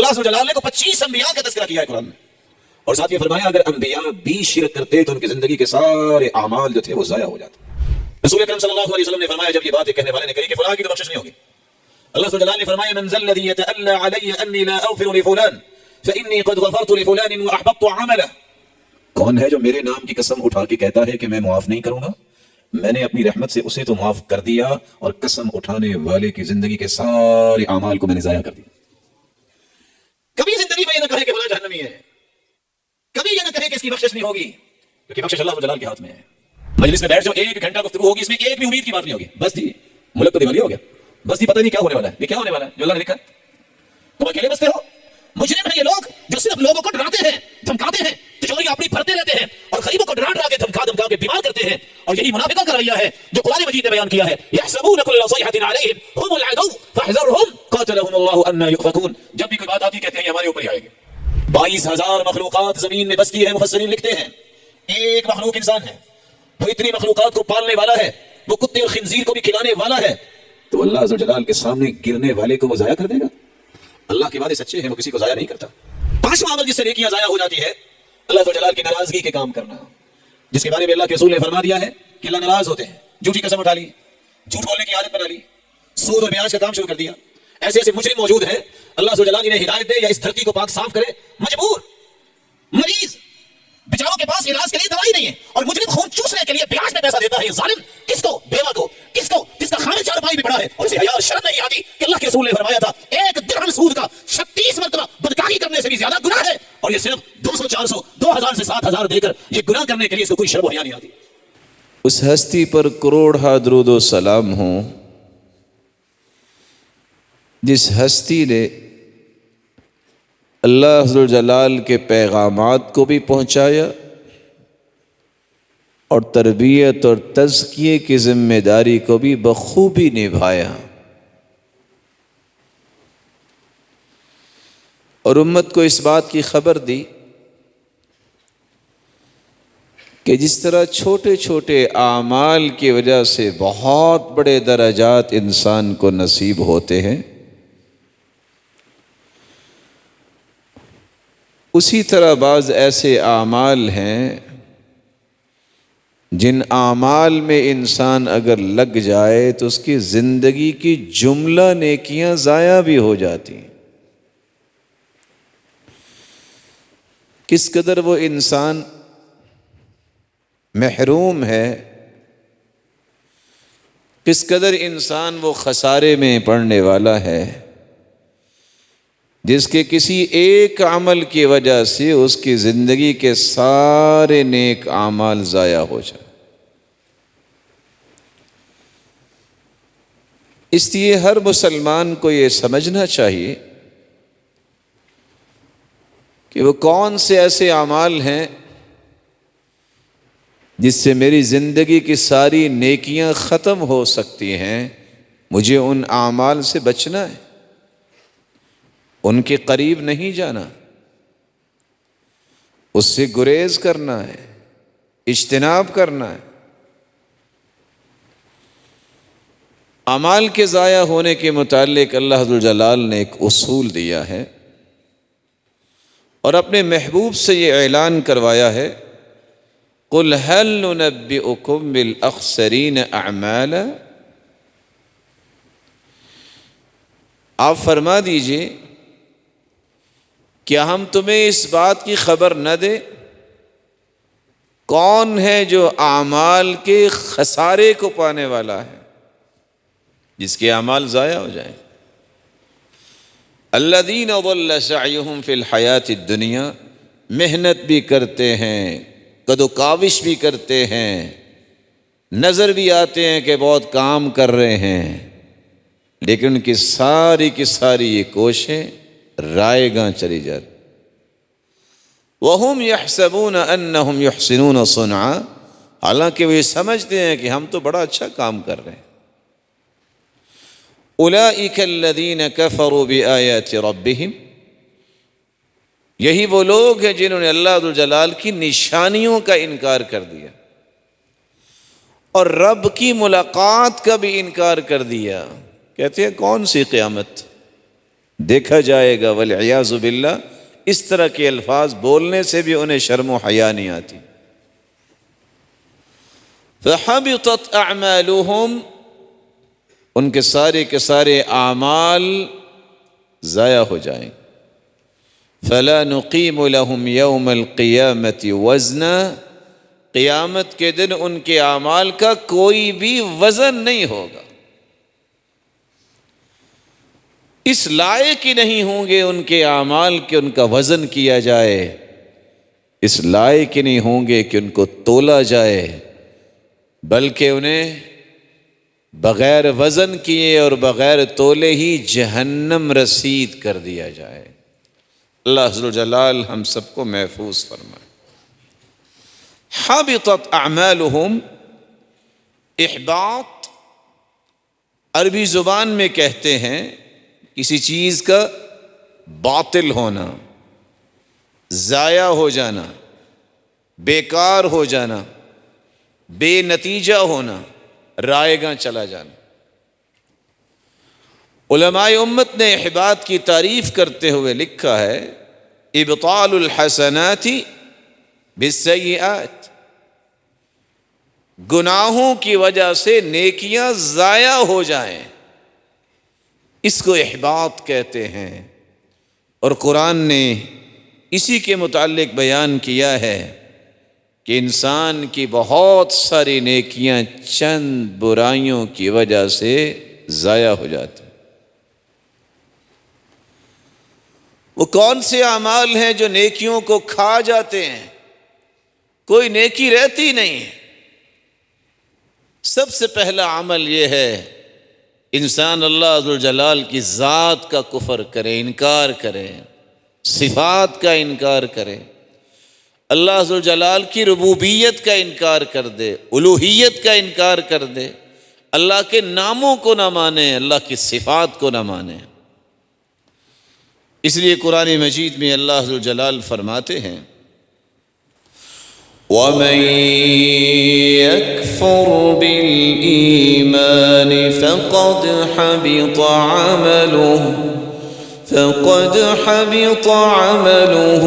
اللہ سبحانہ وتعالی نے 25 انبیاء کا تذکرہ کیا ہے قرآن میں، اور ساتھ یہ فرمایا اگر انبیاء بھی شرک کرتے تو ان کی زندگی کے سارے اعمال جو تھے وہ ضائع ہو جاتے۔ رسول اکرم صلی اللہ علیہ وسلم نے فرمایا جب یہ بات کہنے والے نے کہی کہ فلاں کی تو بخشش نہیں ہوگی، اللہ سبحانہ وتعالی نے فرمایا من ذا الذی یتألی علی انی لا اغفر لفلان فانی قد غفرت لفلان واحبطت عمله، کون ہے جو میرے نام کی قسم اٹھا کے کہتا ہے کہ میں معاف نہیں کروں گا، میں نے اپنی رحمت سے اسے تو معاف کر دیا اور قسم اٹھانے والے کی زندگی کے سارے اعمال کو میں نے ضائع کر دیا۔ کبھی زندگی میں یہ نہ کہے کہ فلاں جہنمی ہے، کبھی یہ نہ کہے کہ اس کی بخشش نہیں ہوگی، کیونکہ بخشش اللہ جلال کے ہاتھ میں ہے۔ مجلس میں بیٹھ جاؤ، 1 گھنٹہ گفتگو ہوگی، اس میں ایک بھی امید کی بات نہیں ہوگی، بس جی ملک تو دیوالیہ ہو گیا، بس جی پتہ نہیں کیا ہونے والا ہے، یہ کیا ہونے والا ہے جو اللہ نے لکھا ہے، تم اکیلے بستے ہو۔ مجرم ہیں یہ لوگ جو صرف لوگوں کو ڈراتے ہیں، دھمکاتے ہیں، تجوریاں اپنی بھرتے رہتے ہیں اور غریبوں کو ڈرا ڈرا کے دھمکا کے بیمار کرتے ہیں، اور یہی منافقوں کا رویہ ہے جو قرآن مجید نے بیان کیا ہے۔ یحسبون کل صیحۃ علیہم هم العدو فاحذرهم قاتلهم اللہ انا یؤفکون، جب بھی کوئی بات آتی کہتے ہیں یہ ہمارے اوپر ہی آئے گی۔ 22,000 مخلوقات زمین میں بستی ہے، مفسرین لکھتے ہیں ایک مخلوق انسان ہے، وہ اتنی مخلوقات کو پالنے والا ہے، وہ کتے اور خنزیر کو بھی کھلانے والا ہے، تو اللہ عز و جلال کے سامنے گرنے والے کو وہ ضائع کر دے گا؟ اللہ کے وعدے سچے ہیں، وہ کسی کو ضائع نہیں کرتا۔ 5واں عمل جس سے نیکیاں ضائع ہو جاتی ہے اللہ عز و جلال کی ناراضگی کے کام کرنا، جس کے بارے میں اللہ کے رسول نے فرما دیا ہے کہ اللہ ناراض ہوتے ہیں۔ جھوٹی قسم اٹھا لی، جھوٹ بولنے کی عادت بنا لی، سود اور بیاج کا کام شروع کر دیا، ایسے ایسے مجرم موجود ہیں، اللہ عز و جلال انہیں ہدایت دے یا اس دھرتی کو پاک صاف کرے، مجبور مریض بیچاروں کے پاس علاج کے لیے دوائی نہیں ہے اور مجرم خون چوسنے کے لیے بیاج میں پیسہ دیتا ہے۔ یہ ظالم کس کو؟ بیوہ کو، کس کو؟ جس کا خامد 4 پائی بھی پڑا ہے اور اسے حیا اور شرم نہیں آتی کہ اللہ کے رسول نے فرمایا تھا 1 درہم سود کا 36 مرتبہ بدکاری کرنے سے بھی زیادہ گناہ ہے، اور یہ صرف 200 400 2000 سے 7000 دے کر یہ گناہ کرنے کے لیے اس کو کوئی شرم و حیا نہیں آتی۔ اس ہستی پر کروڑہ درود و سلام ہوں جس ہستی نے اللہ عز و جلال کے پیغامات کو بھی پہنچایا اور تربیت اور تزکیے کی ذمہ داری کو بھی بخوبی نبھایا، اور امت کو اس بات کی خبر دی کہ جس طرح چھوٹے چھوٹے اعمال کی وجہ سے بہت بڑے درجات انسان کو نصیب ہوتے ہیں، اسی طرح بعض ایسے اعمال ہیں جن اعمال میں انسان اگر لگ جائے تو اس کی زندگی کی جملہ نیکیاں ضائع بھی ہو جاتی ہیں۔ کس قدر وہ انسان محروم ہے، کس قدر انسان وہ خسارے میں پڑنے والا ہے جس کے کسی ایک عمل کی وجہ سے اس کی زندگی کے سارے نیک اعمال ضائع ہو جائیں۔ اس لیے ہر مسلمان کو یہ سمجھنا چاہیے کہ وہ کون سے ایسے اعمال ہیں جس سے میری زندگی کی ساری نیکیاں ختم ہو سکتی ہیں، مجھے ان اعمال سے بچنا ہے، ان کے قریب نہیں جانا، اس سے گریز کرنا ہے، اجتناب کرنا ہے۔ اعمال کے ضائع ہونے کے متعلق اللہ ذو الجلال نے ایک اصول دیا ہے اور اپنے محبوب سے یہ اعلان کروایا ہے، قُلْ هَلْ نُنَبِّئُكُمْ بِالْأَخْسَرِينَ أَعْمَالًا، آپ فرما دیجئے کیا ہم تمہیں اس بات کی خبر نہ دیں کون ہے جو اعمال کے خسارے کو پانے والا ہے، جس کے اعمال ضائع ہو جائیں۔ الذین ضل سعیہم فی الحیات الدنیا، محنت بھی کرتے ہیں، قد و کاوش بھی کرتے ہیں، نظر بھی آتے ہیں کہ بہت کام کر رہے ہیں، لیکن ان کی ساری یہ کوششیں رائے گاں چلی جاتی۔ وَهُمْ يَحْسَبُونَ أَنَّهُمْ يُحْسِنُونَ صُنْعًا، حالانکہ وہ یہ سمجھتے ہیں کہ ہم تو بڑا اچھا کام کر رہے ہیں۔ أُولَئِكَ الَّذِينَ كَفَرُوا بِآيَاتِ رَبِّهِمْ، یہی وہ لوگ ہیں جنہوں نے اللہ ذو الجلال کی نشانیوں کا انکار کر دیا اور رب کی ملاقات کا بھی انکار کر دیا۔ کہتے ہیں کون سی قیامت؟ دیکھا جائے گا، والعیاذ باللہ اس طرح کے الفاظ بولنے سے بھی انہیں شرم و حیا نہیں آتی۔ فحبطت اعمالهم، ان کے سارے اعمال ضائع ہو جائیں۔ فلا نقیم لهم یوم القیامت وزنا، قیامت کے دن ان کے اعمال کا کوئی بھی وزن نہیں ہوگا، اس لائق ہی نہیں ہوں گے ان کے اعمال کہ ان کا وزن کیا جائے، اس لائق ہی نہیں ہوں گے کہ ان کو تولا جائے، بلکہ انہیں بغیر وزن کیے اور بغیر تولے ہی جہنم رسید کر دیا جائے۔ اللہ ذو الجلال ہم سب کو محفوظ فرمائے۔ حبطت اعمالهم، احباط عربی زبان میں کہتے ہیں کسی چیز کا باطل ہونا، ضائع ہو جانا، بیکار ہو جانا، بے نتیجہ ہونا، رائے گاں چلا جانا۔ علماء امت نے احباط کی تعریف کرتے ہوئے لکھا ہے ابطال الحسنات بالسیئات، گناہوں کی وجہ سے نیکیاں ضائع ہو جائیں، اس کو احباط کہتے ہیں۔ اور قرآن نے اسی کے متعلق بیان کیا ہے کہ انسان کی بہت ساری نیکیاں چند برائیوں کی وجہ سے ضائع ہو جاتی ہیں۔ وہ کون سے اعمال ہیں جو نیکیوں کو کھا جاتے ہیں؟ کوئی نیکی رہتی نہیں ہے۔ سب سے پہلا عمل یہ ہے انسان اللہ ذوالجلال کی ذات کا کفر کرے، انکار کرے، صفات کا انکار کرے، اللہ ذوالجلال کی ربوبیت کا انکار کر دے، الوہیت کا انکار کر دے، اللہ کے ناموں کو نہ مانے، اللہ کی صفات کو نہ مانے۔ اس لیے قرآن مجید میں اللہ ذوالجلال فرماتے ہیں وَمَن يَكْفُرْ بِالْإِيمَانِ فَقَدْ حَبِطَ عَمَلُهُ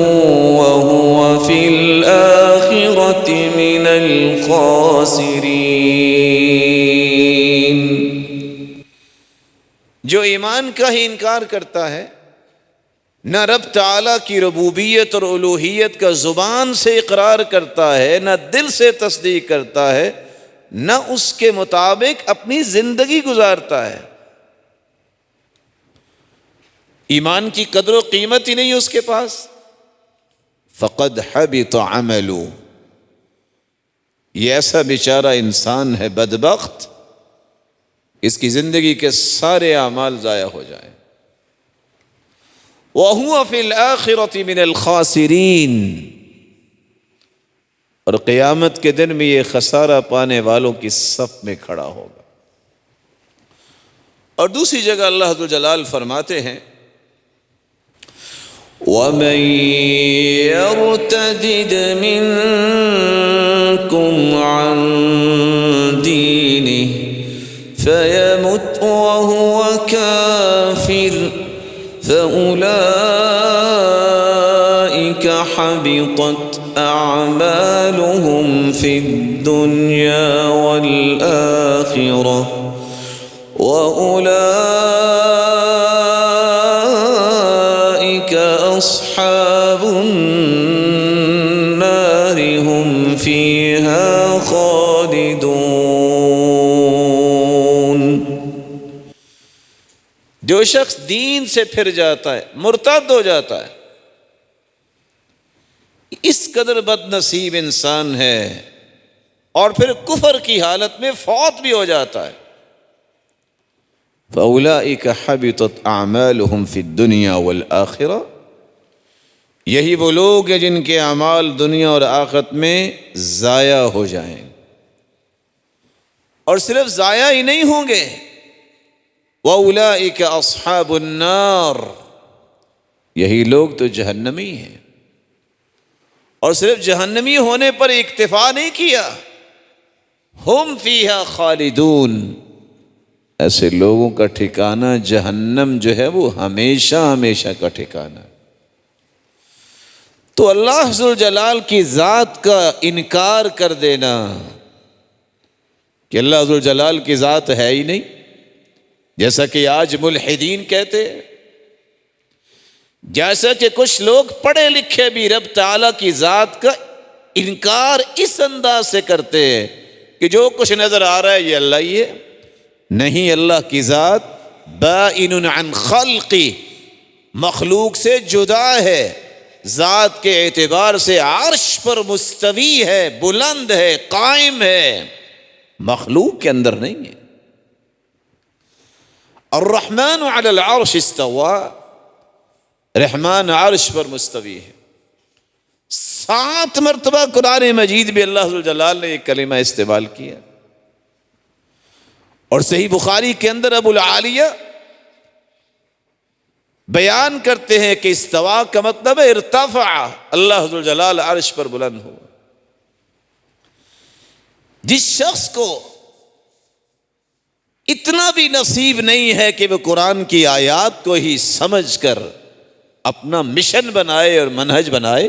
وَهُوَ فِي الْآخِرَةِ مِنَ الْخَاسِرِينَ۔ جو ایمان کا ہی انکار کرتا ہے، نہ رب تعالیٰ کی ربوبیت اور الوہیت کا زبان سے اقرار کرتا ہے، نہ دل سے تصدیق کرتا ہے، نہ اس کے مطابق اپنی زندگی گزارتا ہے، ایمان کی قدر و قیمت ہی نہیں اس کے پاس، فقد حبط عملہ، یہ ایسا بیچارہ انسان ہے بدبخت، اس کی زندگی کے سارے اعمال ضائع ہو جائیں۔ وَهُوَ فِي الْآخِرَةِ مِنَ الْخَاسِرِينَ، اور قیامت کے دن میں یہ خسارہ پانے والوں کی صف میں کھڑا ہوگا۔ اور دوسری جگہ اللہ ذوالجلال فرماتے ہیں وَمَن يَرْتَدِدْ مِنكُمْ عَن دِينِهِ فَيَمُتْ وَهُوَ كَافِرٌ فَأُولَئِكَ حَبِطَتْ أَعْمَالُهُمْ فِي الدُّنْيَا وَالْآخِرَةِ وَأُولَئِكَ أَصْحَابُ النَّارِ هُمْ فِيهَا خَالِدُونَ۔ جو شخص دین سے پھر جاتا ہے، مرتد ہو جاتا ہے، اس قدر بد نصیب انسان ہے، اور پھر کفر کی حالت میں فوت بھی ہو جاتا ہے، فَأُولَئِكَ حَبِطَتْ أَعْمَالُهُمْ فِي الدُّنْيَا وَالْآخِرَةِ، یہی وہ لوگ ہیں جن کے اعمال دنیا اور آخرت میں ضائع ہو جائیں، اور صرف ضائع ہی نہیں ہوں گے، وَأُولَئِكَ أَصْحَابُ النَّارِ، یہی لوگ تو جہنمی ہیں، اور صرف جہنمی ہونے پر اکتفا نہیں کیا، ہم فیہا خالدون، ایسے لوگوں کا ٹھکانہ جہنم جو ہے وہ ہمیشہ ہمیشہ کا ٹھکانہ. تو اللہ ذوالجلال کی ذات کا انکار کر دینا کہ اللہ ذوالجلال کی ذات ہے ہی نہیں، جیسا کہ آج ملحدین کہتے ہیں، جیسا کہ کچھ لوگ پڑھے لکھے بھی رب تعالیٰ کی ذات کا انکار اس انداز سے کرتے ہیں کہ جو کچھ نظر آ رہا ہے یہ اللہ ہی ہے. نہیں، اللہ کی ذات بائن عن خلقی، مخلوق سے جدا ہے، ذات کے اعتبار سے عرش پر مستوی ہے، بلند ہے، قائم ہے، مخلوق کے اندر نہیں ہے. الرحمن علی العرش استوى، رحمان عرش پر مستوی ہے. 7 مرتبہ قرآن مجید میں اللہ ذوالجلال نے یہ کلمہ استعمال کیا. اور صحیح بخاری کے اندر ابو العالیہ بیان کرتے ہیں کہ استوا کا مطلب ہے ارتفع، اللہ ذوالجلال عرش پر بلند ہو. جس شخص کو اتنا بھی نصیب نہیں ہے کہ وہ قرآن کی آیات کو ہی سمجھ کر اپنا مشن بنائے اور منہج بنائے،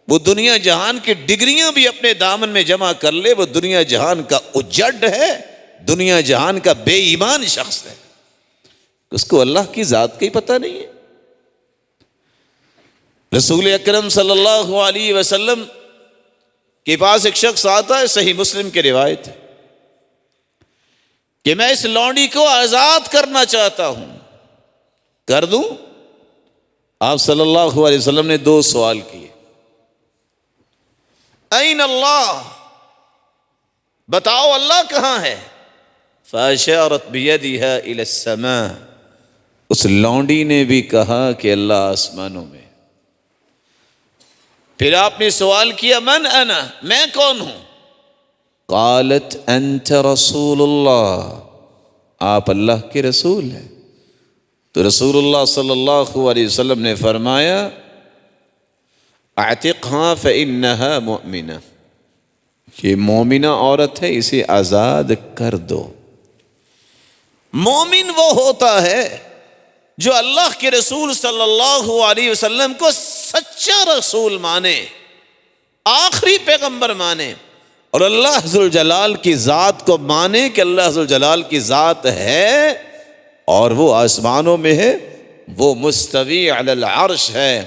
وہ دنیا جہان کی ڈگریاں بھی اپنے دامن میں جمع کر لے، وہ دنیا جہان کا اجڑ ہے، دنیا جہان کا بے ایمان شخص ہے. اس کو اللہ کی ذات کا ہی پتہ نہیں ہے. رسول اکرم صلی اللہ علیہ وسلم کے پاس ایک شخص آتا ہے، صحیح مسلم کی روایت ہے کہ میں اس لونڈی کو آزاد کرنا چاہتا ہوں، کر دوں؟ آپ صلی اللہ علیہ وسلم نے 2 سوال کیے. این اللہ، بتاؤ اللہ کہاں ہے؟ فاشارت بیدہا الی السماء، اس لونڈی نے بھی کہا کہ اللہ آسمانوں میں. پھر آپ نے سوال کیا من انا، میں کون ہوں؟ قالت انت رسول اللہ، آپ اللہ کے رسول ہیں. تو رسول اللہ صلی اللہ علیہ وسلم نے فرمایا اعتقها فإنها مؤمنہ، یہ مومنہ عورت ہے، اسے آزاد کر دو. مومن وہ ہوتا ہے جو اللہ کے رسول صلی اللہ علیہ وسلم کو سچا رسول مانے، آخری پیغمبر مانے، اور اللہ ذوالجلال کی ذات کو مانے کہ اللہ ذوالجلال کی ذات ہے اور وہ آسمانوں میں ہے، وہ مستوی علی العرش ہے،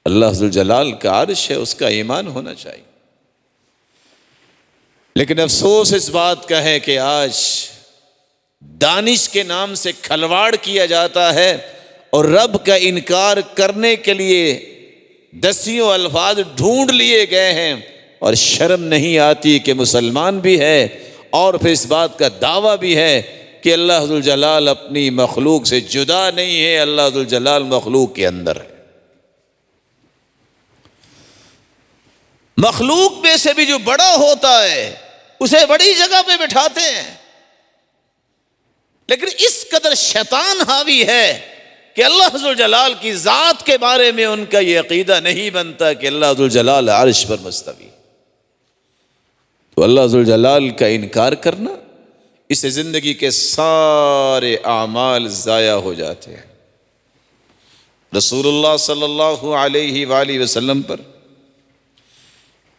اللہ ذوالجلال کا عرش ہے، اس کا ایمان ہونا چاہیے. لیکن افسوس اس بات کا ہے کہ آج دانش کے نام سے کھلواڑ کیا جاتا ہے اور رب کا انکار کرنے کے لیے دسیوں الفاظ ڈھونڈ لیے گئے ہیں، اور شرم نہیں آتی کہ مسلمان بھی ہے اور پھر اس بات کا دعویٰ بھی ہے کہ اللہ ذوالجلال اپنی مخلوق سے جدا نہیں ہے، اللہ ذوالجلال مخلوق کے اندر ہے. مخلوق میں سے بھی جو بڑا ہوتا ہے اسے بڑی جگہ پہ بٹھاتے ہیں، لیکن اس قدر شیطان حاوی ہے کہ اللہ ذوالجلال کی ذات کے بارے میں ان کا یہ عقیدہ نہیں بنتا کہ اللہ ذوالجلال عرش پر مستوی. تو اللہ ذوالجلال کا انکار کرنا، اس سے زندگی کے سارے اعمال ضائع ہو جاتے ہیں. رسول اللہ صلی اللہ علیہ وآلہ وسلم پر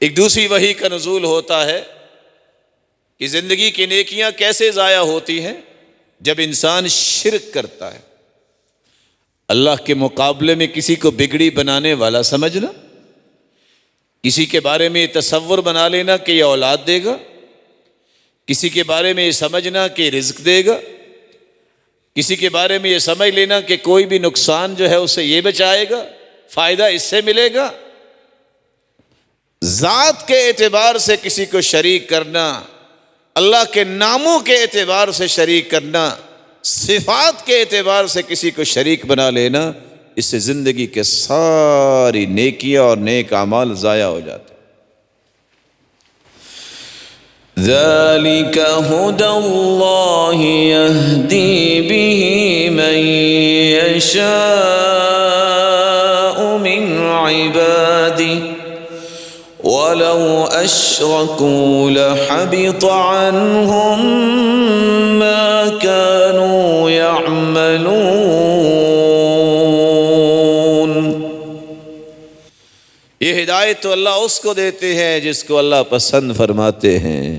ایک دوسری وحی کا نزول ہوتا ہے کہ زندگی کی نیکیاں کیسے ضائع ہوتی ہیں جب انسان شرک کرتا ہے. اللہ کے مقابلے میں کسی کو بگڑی بنانے والا سمجھنا، کسی کے بارے میں یہ تصور بنا لینا کہ یہ اولاد دے گا، کسی کے بارے میں یہ سمجھنا کہ رزق دے گا، کسی کے بارے میں یہ سمجھ لینا کہ کوئی بھی نقصان جو ہے اسے یہ بچائے گا، فائدہ اس سے ملے گا. ذات کے اعتبار سے کسی کو شریک کرنا، اللہ کے ناموں کے اعتبار سے شریک کرنا، صفات کے اعتبار سے کسی کو شریک بنا لینا، اس سے زندگی کے ساری نیکیاں اور نیک اعمال ضائع ہو جاتے. ذَلِكَ هُدَى اللَّهِ يَهْدِي بِهِ مَن يَشَاءُ مِنْ عِبَادِهِ وَلَوْ أَشْرَكُوا لَحَبِطَ عَنْهُمْ مَا يعملون۔ یہ ہدایت تو اللہ اس کو دیتے ہیں جس کو اللہ پسند فرماتے ہیں۔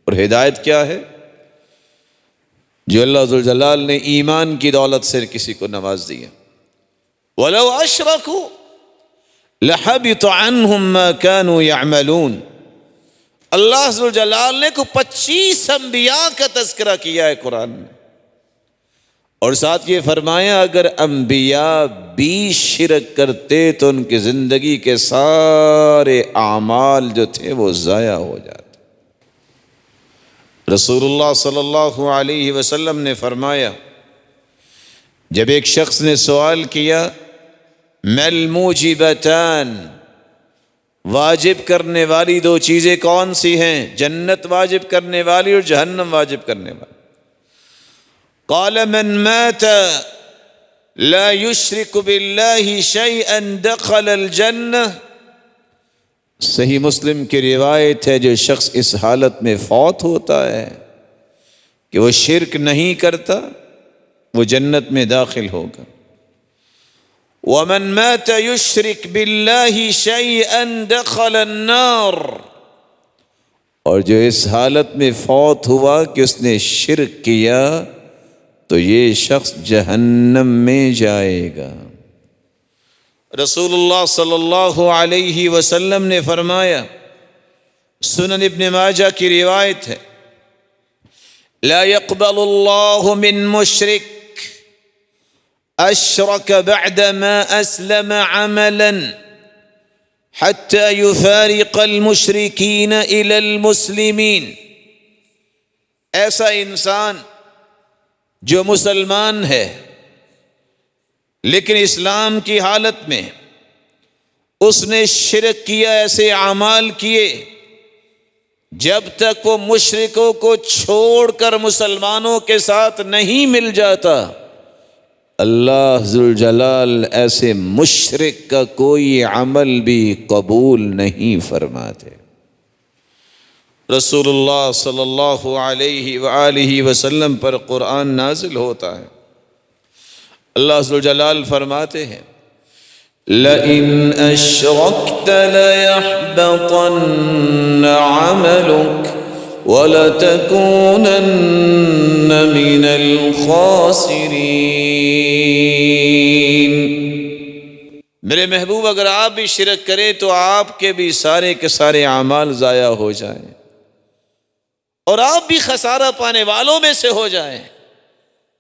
اور ہدایت کیا ہے؟ جو اللہ ذوالجلال نے ایمان کی دولت سے کسی کو نواز دیا۔ وَلَوْ أَشْرَكُوا لَحَبِطَ عَنْهُمْ مَا كَانُوا يَعْمَلُونَ۔ اللہ ذوالجلال نے کو 25 انبیاء کا تذکرہ کیا ہے قرآن میں، اور ساتھ یہ فرمایا اگر انبیاء بھی شرک کرتے تو ان کی زندگی کے سارے اعمال جو تھے وہ ضائع ہو جاتے۔ رسول اللہ صلی اللہ علیہ وسلم نے فرمایا، جب ایک شخص نے سوال کیا مَا الْمُوجِبَتَانِ، واجب کرنے والی دو چیزیں کون سی ہیں؟ جنت واجب کرنے والی اور جہنم واجب کرنے والی۔ قال من مات لا يشرك بالله شيئا دخل الجنة۔ صحیح مسلم کی روایت ہے، جو شخص اس حالت میں فوت ہوتا ہے کہ وہ شرک نہیں کرتا وہ جنت میں داخل ہوگا۔ ومن مات يشرك بالله شيئا دخل النار، اور جو اس حالت میں فوت ہوا کہ اس نے شرک کیا تو یہ شخص جہنم میں جائے گا۔ رسول اللہ صلی اللہ علیہ وسلم نے فرمایا، سنن ابن ماجہ کی روایت ہے، لا يقبل اللہ من مشرک اشرک بعد ما اسلم عملا حتى يفارق المشرکین الى المسلمین۔ ایسا انسان جو مسلمان ہے لیکن اسلام کی حالت میں اس نے شرک کیا، ایسے اعمال کیے جب تک وہ مشرکوں کو چھوڑ کر مسلمانوں کے ساتھ نہیں مل جاتا، اللہ ذوالجلال ایسے مشرک کا کوئی عمل بھی قبول نہیں فرماتے۔ رسول اللہ صلی اللہ علیہ وآلہ وسلم پر قرآن نازل ہوتا ہے، اللہ ذوالجلال فرماتے ہیں لَإِنْ أَشْرَكْتَ لَيَحْبَطَنَّ عَمَلُكَ وَلَتَكُونَنَّ مِنَ الْخَاسِرِينَ۔ میرے محبوب اگر آپ بھی شرک کریں تو آپ کے بھی سارے کے سارے اعمال ضائع ہو جائیں اور آپ بھی خسارہ پانے والوں میں سے ہو جائیں۔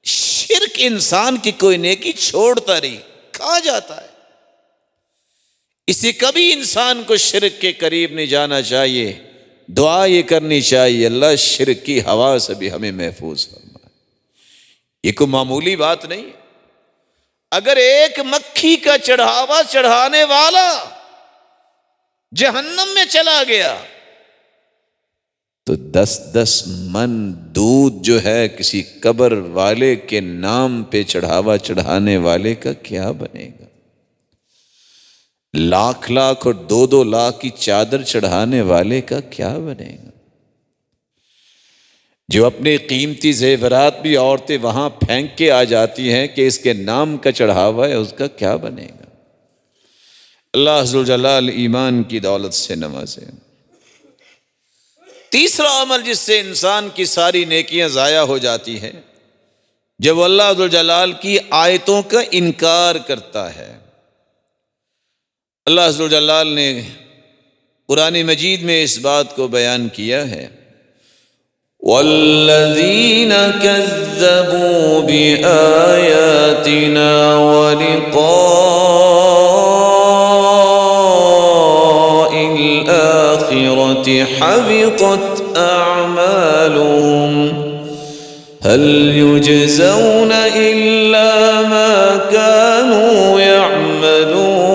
شرک انسان کی کوئی نیکی چھوڑتا نہیں، کھا جاتا ہے۔ اسے کبھی انسان کو شرک کے قریب نہیں جانا چاہیے، دعا یہ کرنی چاہیے اللہ شرک کی ہوا سے بھی ہمیں محفوظ فرمائے۔ یہ کوئی معمولی بات نہیں ہے۔ اگر ایک مکھی کا چڑھاوا چڑھانے والا جہنم میں چلا گیا تو 10 من دودھ جو ہے کسی قبر والے کے نام پہ چڑھاوا چڑھانے والے کا کیا بنے گا؟ لاکھ اور 2 لاکھ کی چادر چڑھانے والے کا کیا بنے گا؟ جو اپنے قیمتی زیورات بھی عورتیں وہاں پھینک کے آ جاتی ہیں کہ اس کے نام کا چڑھاوا ہے، اس کا کیا بنے گا؟ اللہ ذوالجلال ایمان کی دولت سے نوازے۔ تیسرا عمل جس سے انسان کی ساری نیکیاں ضائع ہو جاتی ہیں، جب اللہ ذوالجلال کی آیتوں کا انکار کرتا ہے۔ اللہ ذوالجلال نے قرآن مجید میں اس بات کو بیان کیا ہے، وَالَّذِينَ كَذَّبُوا بِآيَاتِنَا وَلِقَاءِ الْآخِرَةِ حَبِطَتْ أَعْمَالُهُمْ هَلْ يُجْزَوْنَ إِلَّا مَا كَانُوا يَعْمَلُونَ۔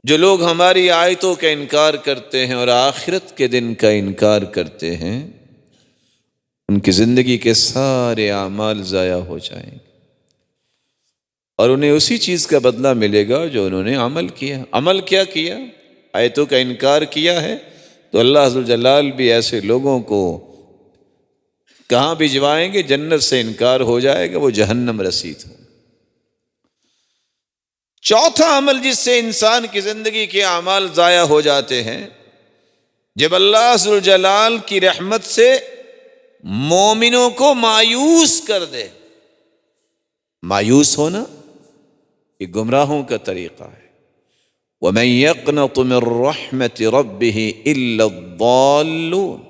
جو لوگ ہماری آیتوں کا انکار کرتے ہیں اور آخرت کے دن کا انکار کرتے ہیں، ان کی زندگی کے سارے اعمال ضائع ہو جائیں گے اور انہیں اسی چیز کا بدلہ ملے گا جو انہوں نے عمل کیا۔ عمل کیا کیا؟ آیتوں کا انکار کیا ہے تو اللہ ذوالجلال بھی ایسے لوگوں کو کہاں بھجوائیں گے؟ جنت سے انکار ہو جائے گا، وہ جہنم رسید ہوں۔ چوتھا عمل جس سے انسان کی زندگی کے اعمال ضائع ہو جاتے ہیں، جب اللہ ذوالجلال کی رحمت سے مومنوں کو مایوس کر دے۔ مایوس ہونا یہ گمراہوں کا طریقہ ہے۔ وَمَن يَقْنَطُ مِن رَحْمَةِ رَبِّهِ إِلَّا الضَّالُّونَ،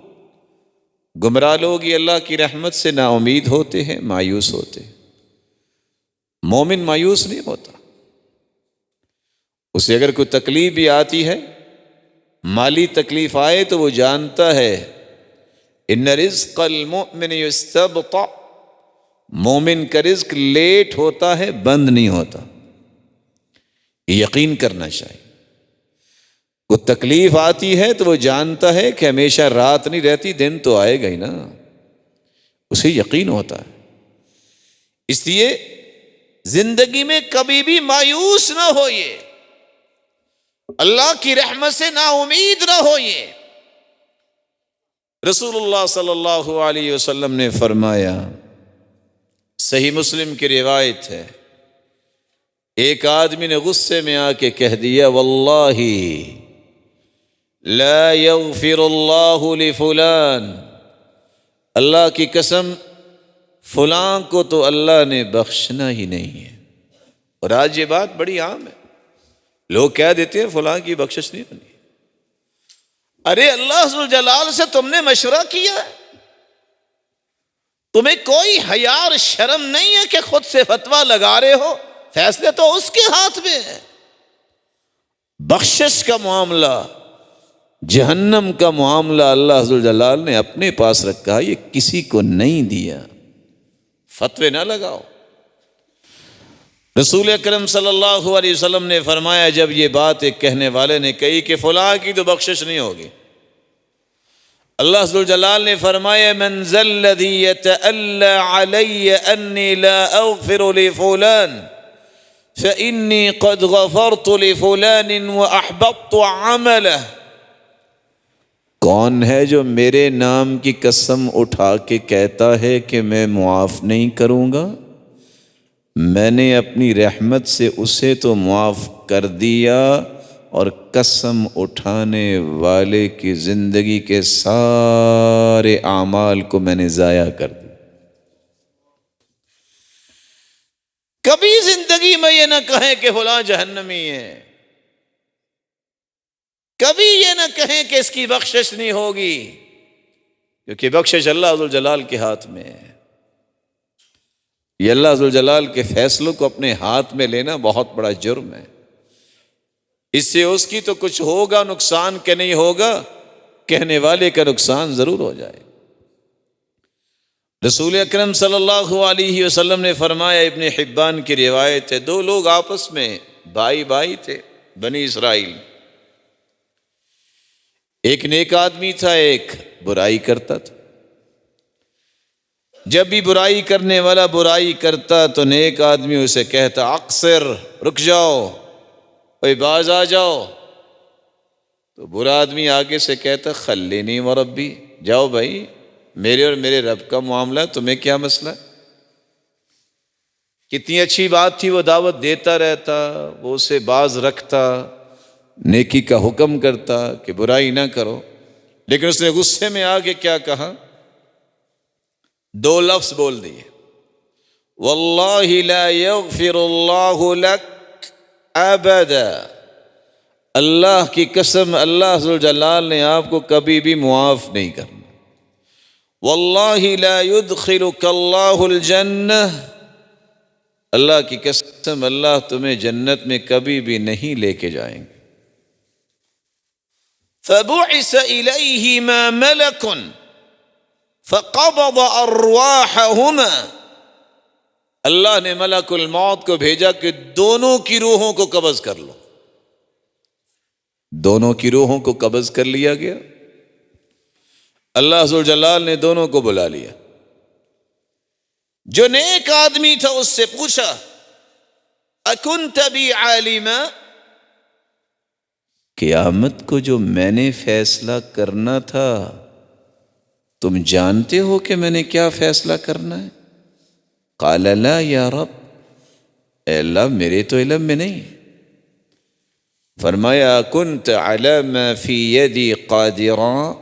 گمراہ لوگ یہ اللہ کی رحمت سے نا امید ہوتے ہیں، مایوس ہوتے ہیں۔ مومن مایوس نہیں ہوتا، اسے اگر کوئی تکلیف بھی آتی ہے، مالی تکلیف آئے تو وہ جانتا ہے ان رزق المؤمن یستبطأ، مومن کا رزق لیٹ ہوتا ہے، بند نہیں ہوتا۔ یہ یقین کرنا چاہیے۔ کوئی تکلیف آتی ہے تو وہ جانتا ہے کہ ہمیشہ رات نہیں رہتی، دن تو آئے گا ہی نا، اسے یقین ہوتا ہے۔ اس لیے زندگی میں کبھی بھی مایوس نہ ہوئیے، اللہ کی رحمت سے نا امید نہ ہوئیے۔ رسول اللہ صلی اللہ علیہ وسلم نے فرمایا، صحیح مسلم کی روایت ہے، ایک آدمی نے غصے میں آ کے کہہ دیا، واللہ لا یغفر اللہ لفلان، اللہ کی قسم فلاں کو تو اللہ نے بخشنا ہی نہیں ہے۔ اور آج یہ بات بڑی عام ہے، لوگ کہہ دیتے ہیں فلاں کی بخشش نہیں ہونی۔ ارے اللہ ذوالجلال سے تم نے مشورہ کیا ہے؟ تمہیں کوئی حیا اور شرم نہیں ہے کہ خود سے فتویٰ لگا رہے ہو؟ فیصلے تو اس کے ہاتھ میں ہے۔ بخشش کا معاملہ، جہنم کا معاملہ اللہ ذوالجلال نے اپنے پاس رکھا، یہ کسی کو نہیں دیا۔ فتوے نہ لگاؤ۔ رسول اکرم صلی اللہ علیہ وسلم نے فرمایا، جب یہ بات ایک کہنے والے نے کہی کہ فلاں کی تو بخشش نہیں ہوگی، اللہ ذوالجلال نے فرمایا، من ذا الذی یتألی علی انی لا اغفر لفلان فإنی قد غفرت لفلان وأحبطت عملہ، کون ہے جو میرے نام کی قسم اٹھا کے کہتا ہے کہ میں معاف نہیں کروں گا؟ میں نے اپنی رحمت سے اسے تو معاف کر دیا، اور قسم اٹھانے والے کی زندگی کے سارے اعمال کو میں نے ضائع کر دیا۔ کبھی زندگی میں یہ نہ کہیں کہ فلاں جہنمی ہے، کبھی یہ نہ کہیں کہ اس کی بخشش نہیں ہوگی، کیونکہ بخشش اللہ ذوالجلال کے ہاتھ میں ہے۔ یہ اللہ ذوالجلال کے فیصلوں کو اپنے ہاتھ میں لینا بہت بڑا جرم ہے۔ اس سے اس کی تو کچھ ہوگا نقصان کہ نہیں ہوگا، کہنے والے کا نقصان ضرور ہو جائے۔ رسول اکرم صلی اللہ علیہ وسلم نے فرمایا، ابن حبان کی روایت ہے، دو لوگ آپس میں بھائی تھے، بنی اسرائیل، ایک نیک آدمی تھا، ایک برائی کرتا تھا۔ جب بھی برائی کرنے والا برائی کرتا تو نیک آدمی اسے کہتا، اقصر، رک جاؤ، اوے باز آ جاؤ۔ تو برا آدمی آگے سے کہتا، خلینی وربی، جاؤ بھائی، میرے اور میرے رب کا معاملہ، تمہیں کیا مسئلہ؟ کتنی اچھی بات تھی، وہ دعوت دیتا رہتا، وہ اسے باز رکھتا، نیکی کا حکم کرتا کہ برائی نہ کرو، لیکن اس نے غصے میں آ کے کیا کہا؟ دو لفظ بول دیے، واللہ لا یغفر اللہ لک ابدا، اللہ کی قسم اللہ ذوالجلال نے آپ کو کبھی بھی معاف نہیں کرنا۔ واللہ لا يدخلک اللہ الجنہ، اللہ کی قسم اللہ تمہیں جنت میں کبھی بھی نہیں لے کے جائیں گے۔ فبعث الیہما ملک فقبض ارواحہما، اللہ نے ملک الموت کو بھیجا کہ دونوں کی روحوں کو قبض کر لو۔ دونوں کی روحوں کو قبض کر لیا گیا۔ اللہ ذوالجلال نے دونوں کو بلا لیا۔ جو نیک آدمی تھا اس سے پوچھا، اکنت بی عالما، قیامت کو جو میں نے فیصلہ کرنا تھا تم جانتے ہو کہ میں نے کیا فیصلہ کرنا ہے؟ قال لا یا رب، اے اللہ میرے تو علم میں نہیں۔ فرمایا کنت علی ما فی یدی قادرا،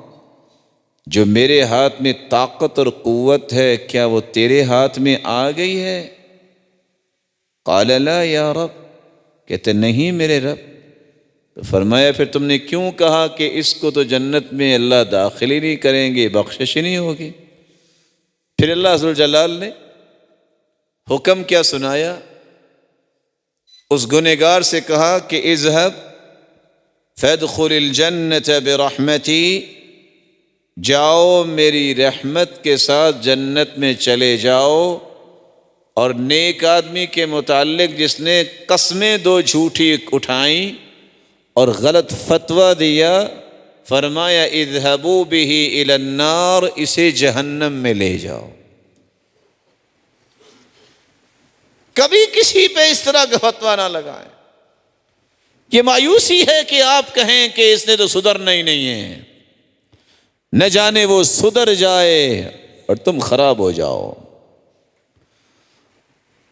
جو میرے ہاتھ میں طاقت اور قوت ہے کیا وہ تیرے ہاتھ میں آ گئی ہے؟ قال لا یا رب، کہتے نہیں میرے رب۔ تو فرمایا پھر تم نے کیوں کہا کہ اس کو تو جنت میں اللہ داخل ہی نہیں کریں گے، بخشش ہی نہیں ہوگی؟ پھر اللہ ذوالجلال نے حکم کیا سنایا؟ اس گنہگار سے کہا کہ اذهب فادخل الجنة برحمتی، جاؤ میری رحمت کے ساتھ جنت میں چلے جاؤ۔ اور نیک آدمی کے متعلق جس نے قسمیں دو جھوٹی اٹھائیں اور غلط فتویٰ دیا، فرمایا اذهبوا به الى النار، اسے جہنم میں لے جاؤ۔ کبھی کسی پہ اس طرح کا فتویٰ نہ لگائیں۔ یہ مایوسی ہے کہ آپ کہیں کہ اس نے تو سدھرنا ہی نہیں ہے، نہ جانے وہ سدھر جائے اور تم خراب ہو جاؤ۔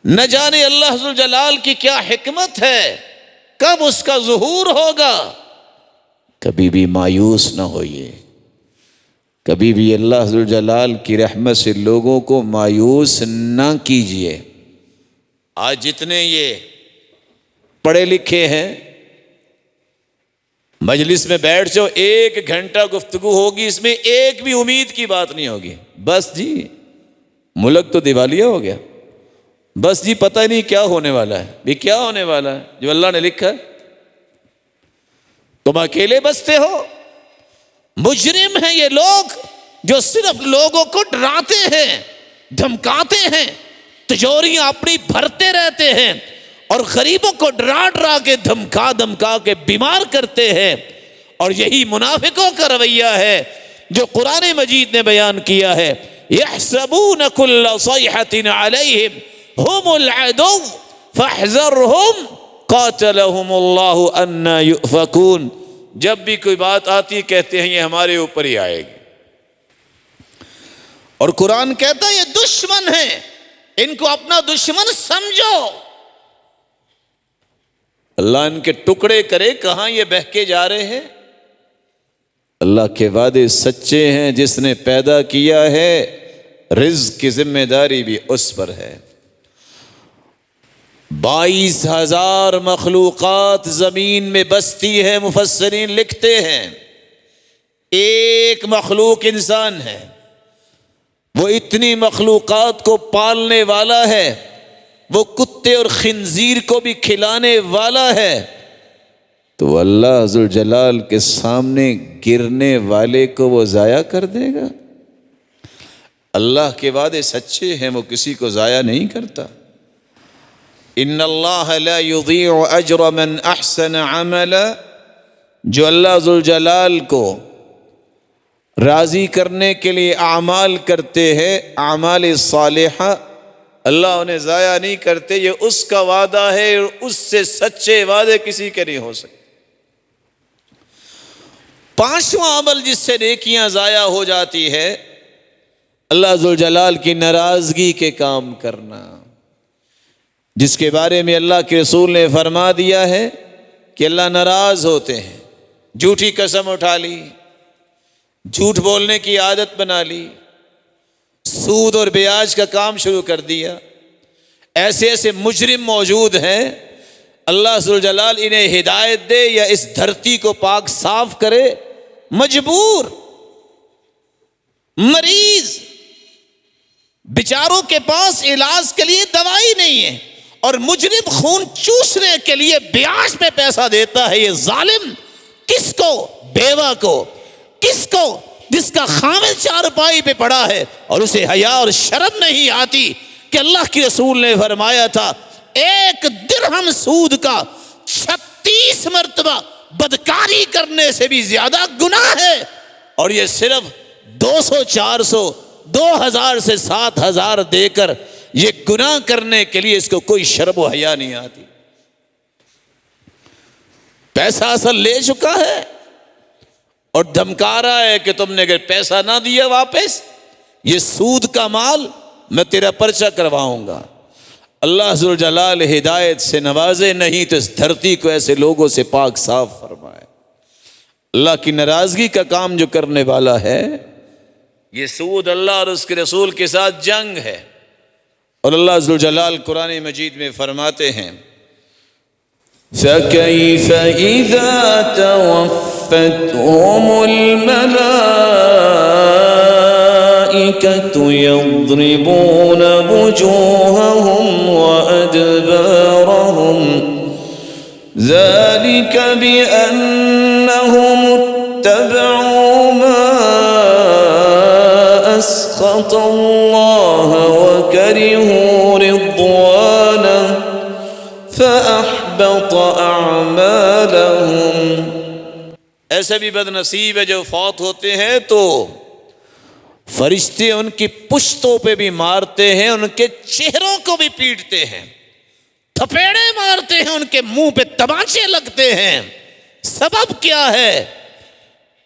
نہ جانے اللہ ذوالجلال کی کیا حکمت ہے، کب اس کا ظہور ہوگا۔ کبھی بھی مایوس نہ ہوئیے، کبھی بھی اللہ ذوالجلال کی رحمت سے لوگوں کو مایوس نہ کیجیے۔ آج جتنے یہ پڑھے لکھے ہیں، مجلس میں بیٹھ جاؤ، 1 گھنٹہ گفتگو ہوگی، اس میں ایک بھی امید کی بات نہیں ہوگی۔ بس جی ملک تو دیوالیہ ہو گیا، بس جی پتہ ہی نہیں کیا ہونے والا ہے۔ بھی کیا ہونے والا ہے؟ جو اللہ نے لکھا ہے۔ تم اکیلے بستے ہو؟ مجرم ہیں یہ لوگ جو صرف لوگوں کو ڈراتے ہیں، دھمکاتے ہیں، تجوریاں اپنی بھرتے رہتے ہیں اور غریبوں کو ڈرا ڈرا کے دھمکا کے بیمار کرتے ہیں۔ اور یہی منافقوں کا رویہ ہے جو قرآن مجید نے بیان کیا ہے۔ یحسبون کل صیحۃ علیہم ہم العدو فاحذرہم قاتلہم اللہ انا یؤفکون۔ جب بھی کوئی بات آتی کہتے ہیں یہ ہمارے اوپر ہی آئے گی، اور قرآن کہتا ہے یہ دشمن ہیں، ان کو اپنا دشمن سمجھو۔ اللہ ان کے ٹکڑے کرے، کہاں یہ بہکے جا رہے ہیں؟ اللہ کے وعدے سچے ہیں، جس نے پیدا کیا ہے رزق کی ذمہ داری بھی اس پر ہے۔ 22,000 مخلوقات زمین میں بستی ہے، مفسرین لکھتے ہیں ایک مخلوق انسان ہے، وہ اتنی مخلوقات کو پالنے والا ہے، وہ کتے اور خنزیر کو بھی کھلانے والا ہے، تو اللہ ذوالجلال کے سامنے گرنے والے کو وہ ضائع کر دے گا؟ اللہ کے وعدے سچے ہیں، وہ کسی کو ضائع نہیں کرتا۔ ان اللہ لا یضیع اجر من احسن عملا، جو اللہ ذوالجلال کو راضی کرنے کے لیے اعمال کرتے ہیں، اعمال صالحہ، اللہ انہیں ضائع نہیں کرتے۔ یہ اس کا وعدہ ہے، اور اس سے سچے وعدے کسی کے نہیں ہو سکتے۔ 5واں عمل جس سے نیکیاں ضائع ہو جاتی ہے، اللہ ذوالجلال کی ناراضگی کے کام کرنا، جس کے بارے میں اللہ کے رسول نے فرما دیا ہے کہ اللہ ناراض ہوتے ہیں۔ جھوٹی قسم اٹھا لی، جھوٹ بولنے کی عادت بنا لی، سود اور بیاج کا کام شروع کر دیا۔ ایسے ایسے مجرم موجود ہیں، اللہ ذوالجلال انہیں ہدایت دے یا اس دھرتی کو پاک صاف کرے، مجبور، مریض، بیچاروں کے پاس علاج کے لیے دوائی نہیں ہے، اور مجرم خون چوسنے کے لیے بیاج میں پیسہ دیتا ہے۔ یہ ظالم کس کو؟ بیوہ کو، کس کو؟ جس کا خامد چارپائی پہ پڑا ہے اور اسے حیا اور شرم نہیں آتی کہ اللہ کے رسول نے فرمایا تھا 1 درہم سود کا 36 مرتبہ بدکاری کرنے سے بھی زیادہ گناہ ہے، اور یہ صرف 200 400 2000 سے 7000 دے کر یہ گناہ کرنے کے لیے اس کو کوئی شرم و حیا نہیں آتی۔ پیسہ اصل لے چکا ہے اور دھمکا رہا ہے کہ تم نے اگر پیسہ نہ دیا واپس، یہ سود کا مال، میں تیرا پرچہ کرواؤں گا۔ اللہ ذوالجلال ہدایت سے نوازے، نہیں تو اس دھرتی کو ایسے لوگوں سے پاک صاف فرمائے۔ اللہ کی ناراضگی کا کام جو کرنے والا ہے، یہ سود اللہ اور اس کے رسول کے ساتھ جنگ ہے۔ اور اللہ ذوالجلال قرآن مجید میں فرماتے ہیں فَكَيْفَ إِذَا تَوَفَّتْهُمُ الْمَلَائِكَةُ يَضْرِبُونَ وُجُوهَهُمْ وَأَدْبَارَهُمْ ذَلِكَ بِأَنَّهُمُ اتَّبَعُوا مَا أَسْخَطَ اللَّهَ وَكَرِهُوا رِضْوَانَهُ فَأَحْبَطَ أَعْمَالَهُمْ۔ ایسے بھی بد نصیب ہے جو فوت ہوتے ہیں تو فرشتے ان کی پشتوں پہ بھی مارتے ہیں، ان کے چہروں کو بھی پیٹتے ہیں، تھپیڑے مارتے ہیں، ان کے منہ پہ تماچے لگتے ہیں۔ سبب کیا ہے؟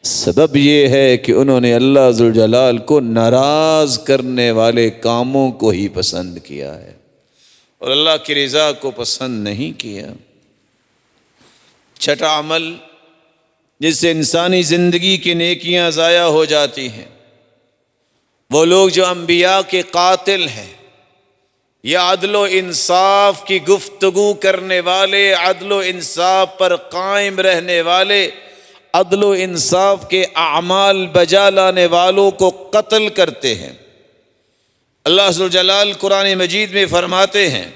سبب یہ ہے کہ انہوں نے اللہ ذوالجلال کو ناراض کرنے والے کاموں کو ہی پسند کیا ہے اور اللہ کی رضا کو پسند نہیں کیا۔ چھٹا عمل جس سے انسانی زندگی کی نیکیاں ضائع ہو جاتی ہیں، وہ لوگ جو انبیاء کے قاتل ہیں یا عدل و انصاف کی گفتگو کرنے والے، عدل و انصاف پر قائم رہنے والے، عدل و انصاف کے اعمال بجا لانے والوں کو قتل کرتے ہیں۔ اللہ ذوالجلال قرآن مجید میں فرماتے ہیں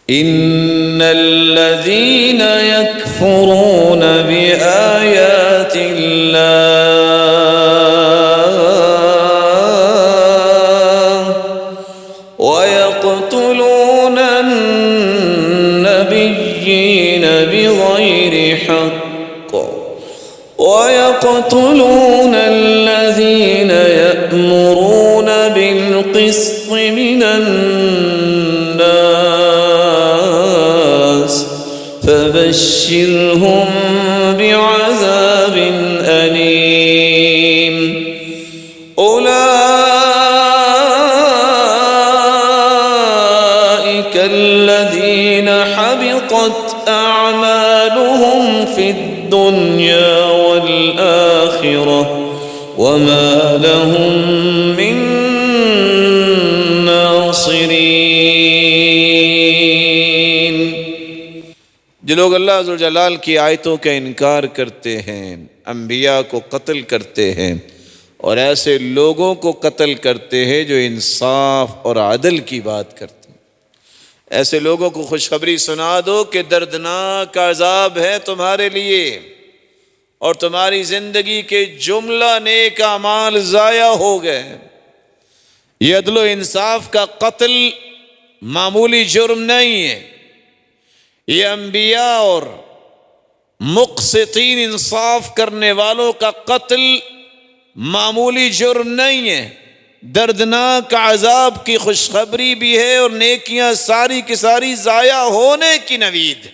ان الذين يكفرون بآيات الله ويقتلون النبيين بغير حق ويقتلون الذين يأمرون بالقسط من الناس فبشرهم بعذاب أليم أولئك الذين حبطت أعمالهم في الدنيا والآخرة وما لهم من ناصرين۔ جو لوگ اللہ ذوالجلال کی آیتوں کا انکار کرتے ہیں، انبیاء کو قتل کرتے ہیں اور ایسے لوگوں کو قتل کرتے ہیں جو انصاف اور عدل کی بات کرتے ہیں، ایسے لوگوں کو خوشخبری سنا دو کہ دردناک عذاب ہے تمہارے لیے اور تمہاری زندگی کے جملہ نیک اعمال ضائع ہو گئے۔ یہ عدل و انصاف کا قتل معمولی جرم نہیں ہے، یہ انبیاء اور مقسطین انصاف کرنے والوں کا قتل معمولی جرم نہیں ہے، دردناک عذاب کی خوشخبری بھی ہے اور نیکیاں ساری کی ساری ضائع ہونے کی نوید۔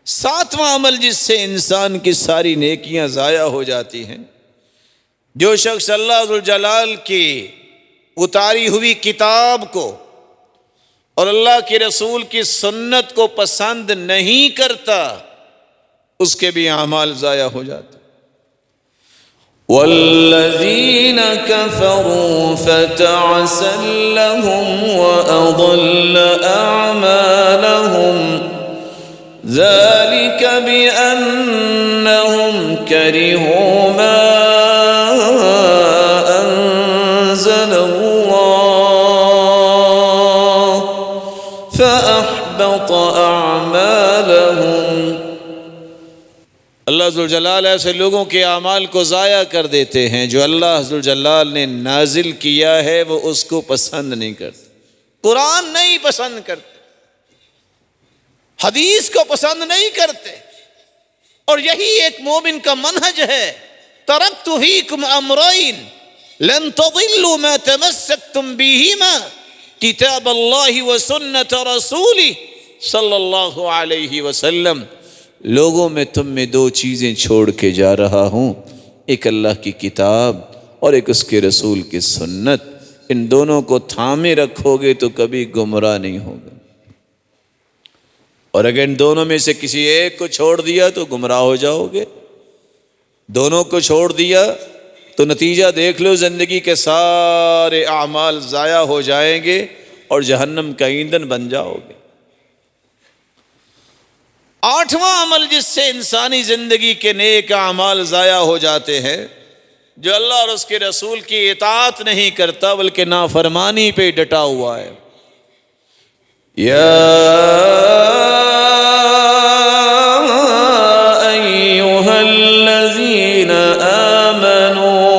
ساتواں عمل جس سے انسان کی ساری نیکیاں ضائع ہو جاتی ہیں، جو شخص اللہ ذوالجلال کی اتاری ہوئی کتاب کو اور اللہ کے رسول کی سنت کو پسند نہیں کرتا، اس کے بھی اعمال ضائع ہو جاتے۔ والذین کفروا فتعسا لهم وأضل أعمالهم ذلك بأنهم كرهوا ما أنزل الله فأحبط أعمالهم۔ اللہ ذوالجلال ایسے لوگوں کے اعمال کو ضائع کر دیتے ہیں جو اللہ ذوالجلال نے نازل کیا ہے وہ اس کو پسند نہیں کرتے، قرآن نہیں پسند کرتے، حدیث کو پسند نہیں کرتے، اور یہی ایک مومن کا منہج ہے۔ ترکت فیکم امرین لن تضلوا ما تمسکتم بہما کتاب اللہ و سنت رسولہ صلی اللہ علیہ وسلم لوگوں میں تم میں دو چیزیں چھوڑ کے جا رہا ہوں، ایک اللہ کی کتاب اور ایک اس کے رسول کی سنت، ان دونوں کو تھامے رکھو گے تو کبھی گمراہ نہیں ہوگا، اور اگر ان دونوں میں سے کسی ایک کو چھوڑ دیا تو گمراہ ہو جاؤ گے۔ دونوں کو چھوڑ دیا تو نتیجہ دیکھ لو، زندگی کے سارے اعمال ضائع ہو جائیں گے اور جہنم کا ایندھن بن جاؤ گے۔ آٹھواں عمل جس سے انسانی زندگی کے نیک اعمال ضائع ہو جاتے ہیں، جو اللہ اور اس کے رسول کی اطاعت نہیں کرتا بلکہ نافرمانی پہ ڈٹا ہوا ہے۔ یا ایھا الذین آمنوا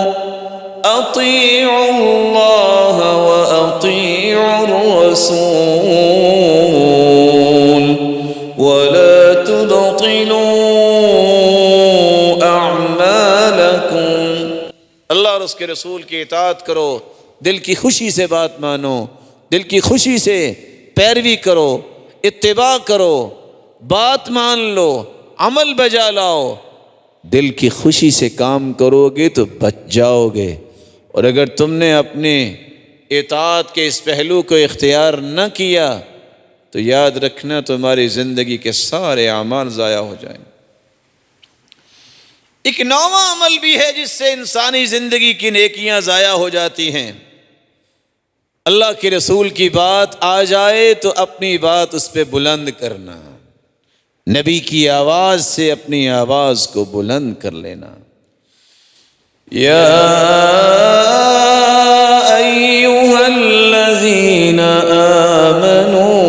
اطیعوا اللہ واطیعوا الرسول ولا تبطلوا اعمالکم۔ اللہ اور اس کے رسول کی اطاعت کرو، دل کی خوشی سے بات مانو، دل کی خوشی سے پیروی کرو، اتباع کرو، بات مان لو، عمل بجا لاؤ۔ دل کی خوشی سے کام کرو گے تو بچ جاؤ گے، اور اگر تم نے اپنے اطاعت کے اس پہلو کو اختیار نہ کیا تو یاد رکھنا تمہاری زندگی کے سارے اعمال ضائع ہو جائیں۔ ایک نواں عمل بھی ہے جس سے انسانی زندگی کی نیکیاں ضائع ہو جاتی ہیں۔ اللہ کے رسول کی بات آ جائے تو اپنی بات اس پہ بلند کرنا، نبی کی آواز سے اپنی آواز کو بلند کر لینا۔ یا ایھا الذین آمنوا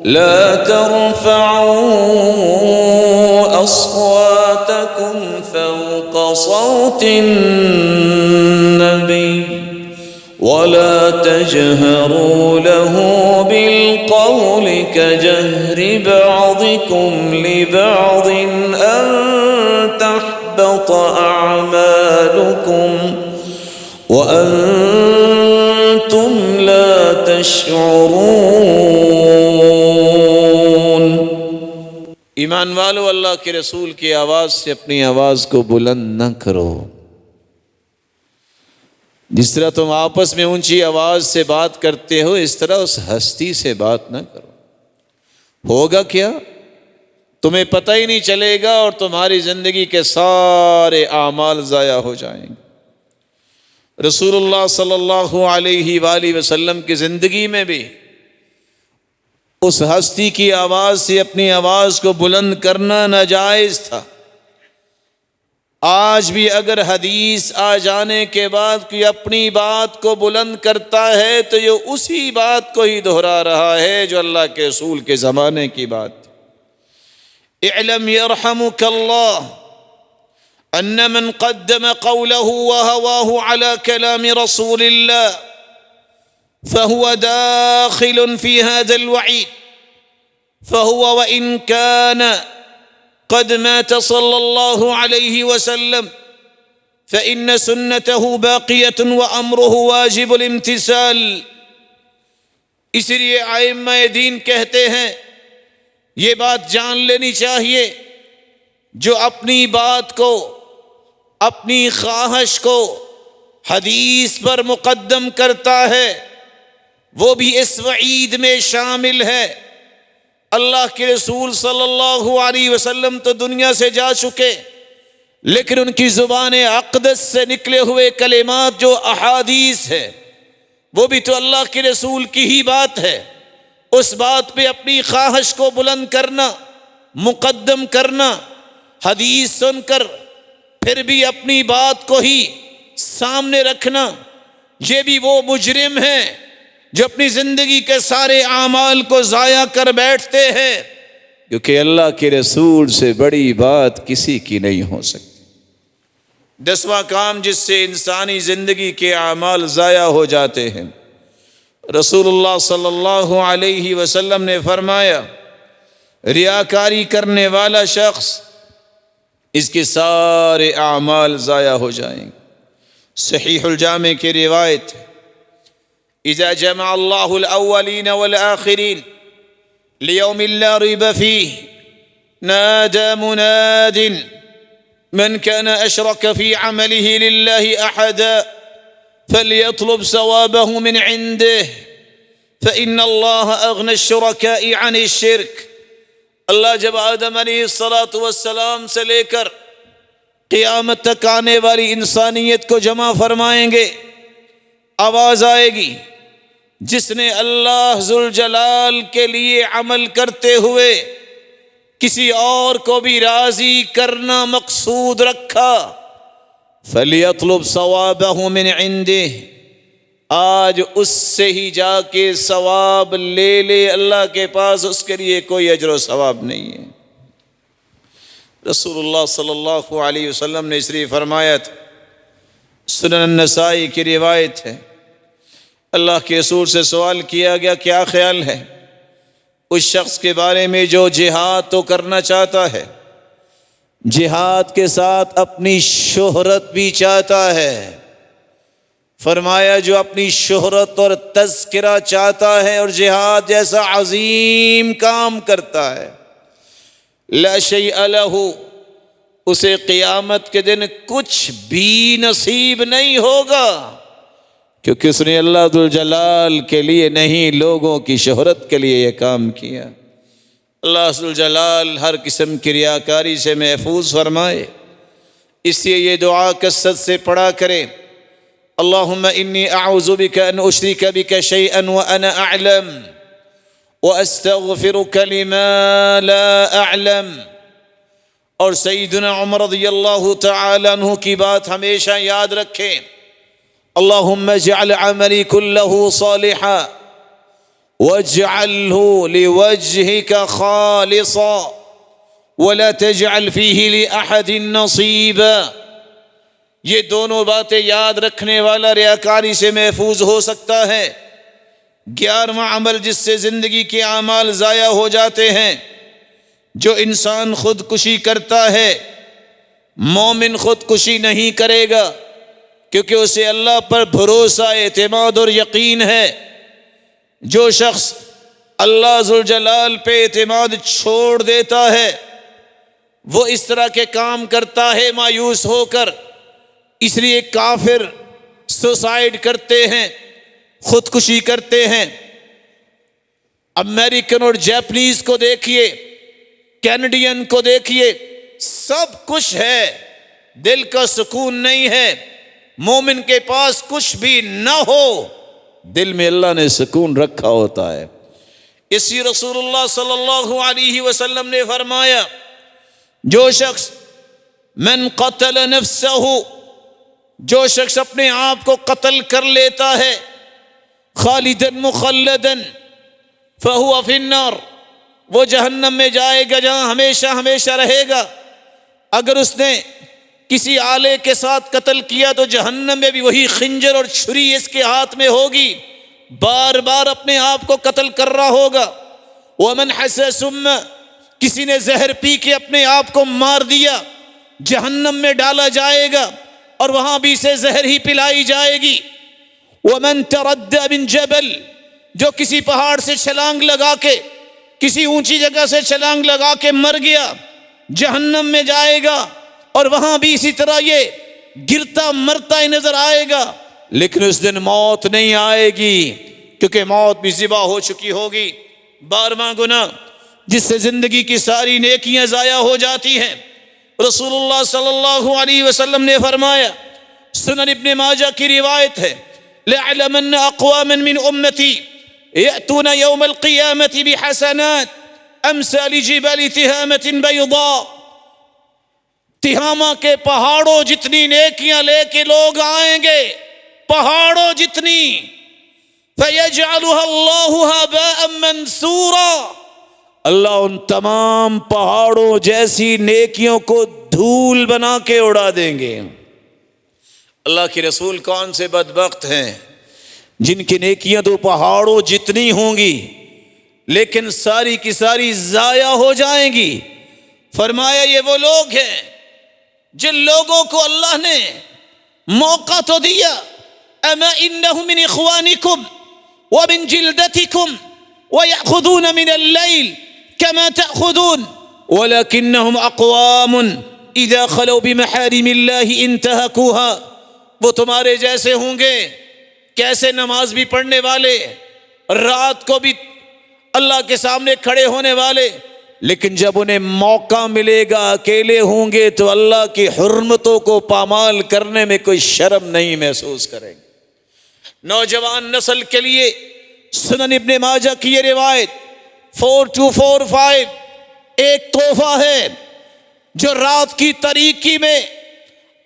لا ترفعوا اصواتکم فوق صوت النبی ولا تجهروا له بالقول كجهر بعضكم لبعض أن تحبط أعمالكم وأنتم لا تشعرون۔ ایمان والو، اللہ کے رسول کی آواز سے اپنی آواز کو بلند نہ کرو۔ جس طرح تم آپس میں اونچی آواز سے بات کرتے ہو، اس طرح اس ہستی سے بات نہ کرو۔ ہوگا کیا؟ تمہیں پتہ ہی نہیں چلے گا اور تمہاری زندگی کے سارے اعمال ضائع ہو جائیں گے۔ رسول اللہ صلی اللہ علیہ وآلہ وسلم کی زندگی میں بھی اس ہستی کی آواز سے اپنی آواز کو بلند کرنا ناجائز تھا۔ آج بھی اگر حدیث آ جانے کے بعد کوئی اپنی بات کو بلند کرتا ہے تو یہ اسی بات کو ہی دہرا رہا ہے جو اللہ کے رسول کے زمانے کی بات تھی۔ اعلم يرحمك الله ان من قدم قوله وهواه على كلام رسول الله فهو داخل في هذا الوعيد، فهو وإن كان قد مات صلى الله عليه وسلم فإن سنته باقية وأمره واجب الامتثال۔ اس لیے ائمہ دین کہتے ہیں یہ بات جان لینی چاہیے، جو اپنی بات کو، اپنی خواہش کو حدیث پر مقدم کرتا ہے وہ بھی اس وعید میں شامل ہے۔ اللہ کے رسول صلی اللہ علیہ وسلم تو دنیا سے جا چکے، لیکن ان کی زبان اقدس سے نکلے ہوئے کلمات جو احادیث ہے وہ بھی تو اللہ کے رسول کی ہی بات ہے۔ اس بات پہ اپنی خواہش کو بلند کرنا، مقدم کرنا، حدیث سن کر پھر بھی اپنی بات کو ہی سامنے رکھنا، یہ بھی وہ مجرم ہیں جو اپنی زندگی کے سارے اعمال کو ضائع کر بیٹھتے ہیں، کیونکہ اللہ کے رسول سے بڑی بات کسی کی نہیں ہو سکتی۔ 10واں کام جس سے انسانی زندگی کے اعمال ضائع ہو جاتے ہیں، رسول اللہ صلی اللہ علیہ وسلم نے فرمایا ریاکاری کرنے والا شخص، اس کے سارے اعمال ضائع ہو جائیں گے۔ صحیح الجامع کی روایت، اذا جمع اللہ الاولین والآخرین ليوم لا ريب فيه نادى مناد من كان أشرك في عمله لله أحدا فليطلب ثوابه من عنده فإن الله أغنى الشركاء عن الشرك. اللہ جب آدم علیہ السلام سے لے کر قیامت تک آنے والی انسانیت کو جمع فرمائیں گے، آواز آئے گی، جس نے اللہ ذوالجلال کے لیے عمل کرتے ہوئے کسی اور کو بھی راضی کرنا مقصود رکھا، فَلْيَطْلُبْ ثَوَابَهُ مِنْ عِنْدِهِ، آج اس سے ہی جا کے ثواب لے لے، اللہ کے پاس اس کے لیے کوئی اجر و ثواب نہیں ہے۔ رسول اللہ صلی اللہ علیہ وسلم نے اس لیے فرمایا تھا، سنن النسائی کی روایت ہے، اللہ کے رسول سے سوال کیا گیا کیا خیال ہے اس شخص کے بارے میں جو جہاد تو کرنا چاہتا ہے، جہاد کے ساتھ اپنی شہرت بھی چاہتا ہے؟ فرمایا جو اپنی شہرت اور تذکرہ چاہتا ہے اور جہاد جیسا عظیم کام کرتا ہے، لا شیء لہ، اسے قیامت کے دن کچھ بھی نصیب نہیں ہوگا، کیونکہ اس نے اللہ ذوالجلال کے لیے نہیں، لوگوں کی شہرت کے لیے یہ کام کیا۔ اللہ ذوالجلال ہر قسم کی ریاکاری سے محفوظ فرمائے، اس لیے یہ دعا کثرت سے پڑھا کریں، اللہم انی اعوذ بک ان اشرک بک شیئا وانا اعلم واستغفرک لما لا اعلم۔ اور سیدنا عمر رضی اللہ تعالی عنہ کی بات ہمیشہ یاد رکھیں، اللہم اجعل عملی کلہ صالحا واجعلہ لوجہک خالصا ولا تجعل فیہ لأحد نصیبا۔ یہ دونوں باتیں یاد رکھنے والا ریاکاری سے محفوظ ہو سکتا ہے۔ 11واں عمل جس سے زندگی کے اعمال ضائع ہو جاتے ہیں، جو انسان خودکشی کرتا ہے، مومن خودکشی نہیں کرے گا، کیونکہ اسے اللہ پر بھروسہ، اعتماد اور یقین ہے۔ جو شخص اللہ ذوالجلال پہ اعتماد چھوڑ دیتا ہے، وہ اس طرح کے کام کرتا ہے مایوس ہو کر، اس لیے کافر سوسائڈ کرتے ہیں، خودکشی کرتے ہیں۔ امریکن اور جاپنیز کو دیکھیے، کینیڈین کو دیکھیے، سب کچھ ہے، دل کا سکون نہیں ہے۔ مومن کے پاس کچھ بھی نہ ہو، دل میں اللہ نے سکون رکھا ہوتا ہے۔ اسی رسول اللہ صلی اللہ علیہ وسلم نے فرمایا، جو شخص من قتل نفسہ، جو شخص اپنے آپ کو قتل کر لیتا ہے، خالداً مخلداً فہو فی النار، وہ جہنم میں جائے گا جہاں ہمیشہ ہمیشہ رہے گا۔ اگر اس نے کسی آلے کے ساتھ قتل کیا تو جہنم میں بھی وہی خنجر اور چھری اس کے ہاتھ میں ہوگی، بار بار اپنے آپ کو قتل کر رہا ہوگا۔ ومن حس سم، کسی نے زہر پی کے اپنے آپ کو مار دیا، جہنم میں ڈالا جائے گا اور وہاں بھی اسے زہر ہی پلائی جائے گی۔ ومن ترد من جبل، جو کسی پہاڑ سے چھلانگ لگا کے، کسی اونچی جگہ سے چھلانگ لگا کے مر گیا، جہنم میں جائے گا اور وہاں بھی اسی طرح یہ گرتا مرتا ہی نظر آئے گا، لیکن اس دن موت نہیں آئے گی، کیونکہ موت بھی ذبح ہو چکی ہوگی۔ 12واں گناہ جس سے زندگی کی ساری نیکیاں ضائع ہو جاتی ہیں، رسول اللہ صلی اللہ علیہ وسلم نے فرمایا، سنن ابن ماجہ کی روایت ہے، لَعْلَمَنَّ أَقْوَامًا مِّنْ أُمَّتِي يَأْتُونَ يَوْمَ الْقِيَامَةِ بِحَسَنَاتٍ أَمْثَالِ جِبَالِ تِهَامَةٍ بَيْضَاءٍ، تہامہ کے پہاڑوں جتنی نیکیاں لے کے لوگ آئیں گے، پہاڑوں جتنی، فَيَجْعَلُهَا اللَّهُ هَبَاءً مَنْثُورًا، اللہ ان تمام پہاڑوں جیسی نیکیوں کو دھول بنا کے اڑا دیں گے۔ اللہ کے رسول کون سے بدبخت ہیں جن کی نیکیاں تو پہاڑوں جتنی ہوں گی لیکن ساری کی ساری ضائع ہو جائیں گی۔ فرمایا یہ وہ لوگ ہیں جن لوگوں کو اللہ نے موقع تو دیا، اما انہم من اخوانکم ومن جلدتکم وَيَأْخُذُونَ مِنَ اللَّيْلِ كَمَا تَأْخُذُونَ وَلَكِنَّهُمْ أَقْوَامٌ إِذَا خَلَوْا بِمَحَارِمِ اللَّهِ انتهكوها. وہ تمہارے جیسے ہوں گے کیسے نماز بھی پڑھنے والے، رات کو بھی اللہ کے سامنے کھڑے ہونے والے، لیکن جب انہیں موقع ملے گا اکیلے ہوں گے تو اللہ کی حرمتوں کو پامال کرنے میں کوئی شرم نہیں محسوس کریں گے. نوجوان نسل کے لیے سنن ابن ماجہ کی یہ روایت 4245 ایک تحفہ ہے جو رات کی تاریکی میں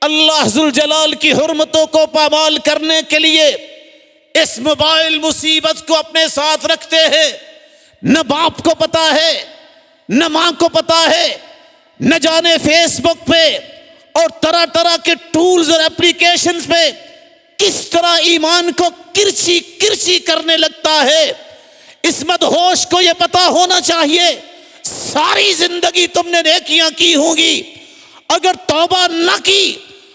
اللہ ذوالجلال کی حرمتوں کو پامال کرنے کے لیے اس موبائل مصیبت کو اپنے ساتھ رکھتے ہیں. نہ باپ کو پتا ہے نہ ماں کو پتا ہے، نہ جانے فیس بک پہ اور طرح طرح کے ٹولز اور اپلیکیشنز پہ کس طرح ایمان کو کرچی کرچی کرنے لگتا ہے. اس مدہوش کو یہ پتا ہونا چاہیے ساری زندگی تم نے نیکیاں کی ہوں گی، اگر توبہ نہ کی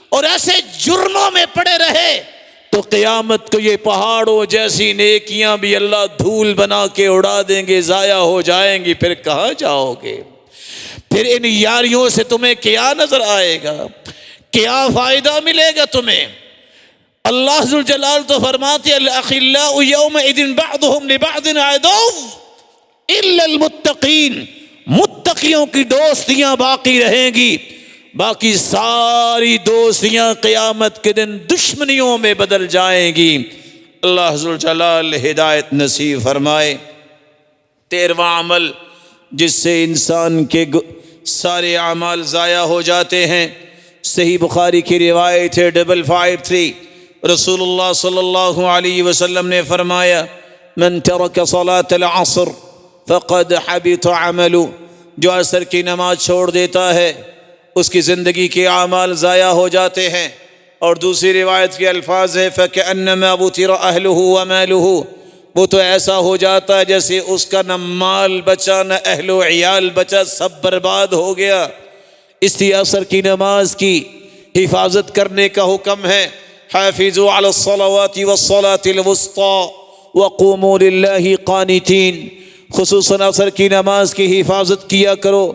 اور ایسے جرموں میں پڑے رہے تو قیامت کو یہ پہاڑوں جیسی نیکیاں بھی اللہ دھول بنا کے اڑا دیں گے، ضائع ہو جائیں گی. پھر کہاں جاؤ گے؟ پھر ان یاریوں سے تمہیں کیا نظر آئے گا؟ کیا فائدہ ملے گا تمہیں؟ اللہ ذوالجلال تو فرماتے الاخلاء یومئذ بعضهم لبعض عدو الا المتقین. متقیوں کی دوستیاں باقی رہیں گی، باقی ساری دوستیاں قیامت کے دن دشمنیوں میں بدل جائیں گی. اللہ ذوالجلال ہدایت نصیب فرمائے. 13واں عمل جس سے انسان کے سارے اعمال ضائع ہو جاتے ہیں، صحیح بخاری کی روایت ہے 553. رسول اللہ صلی اللہ علیہ وسلم نے فرمایا من ترک صلاة العصر فقد حبط عملہ. جو عصر کی نماز چھوڑ دیتا ہے اس کی زندگی کے اعمال ضائع ہو جاتے ہیں. اور دوسری روایت کے الفاظ ہے فَكَأَنَّمَا بُتِرَ أَهْلُهُ وَمَالُهُ. وہ تو ایسا ہو جاتا ہے جیسے اس کا نہ مال بچا نہ اہل و عیال بچا، سب برباد ہو گیا. اس لیے عصر کی نماز کی حفاظت کرنے کا حکم ہے. حافظوا علی الصلوات والصلاة الوسطى وقوموا للہ قانتین. خصوصاً عصر کی نماز کی حفاظت کیا کرو،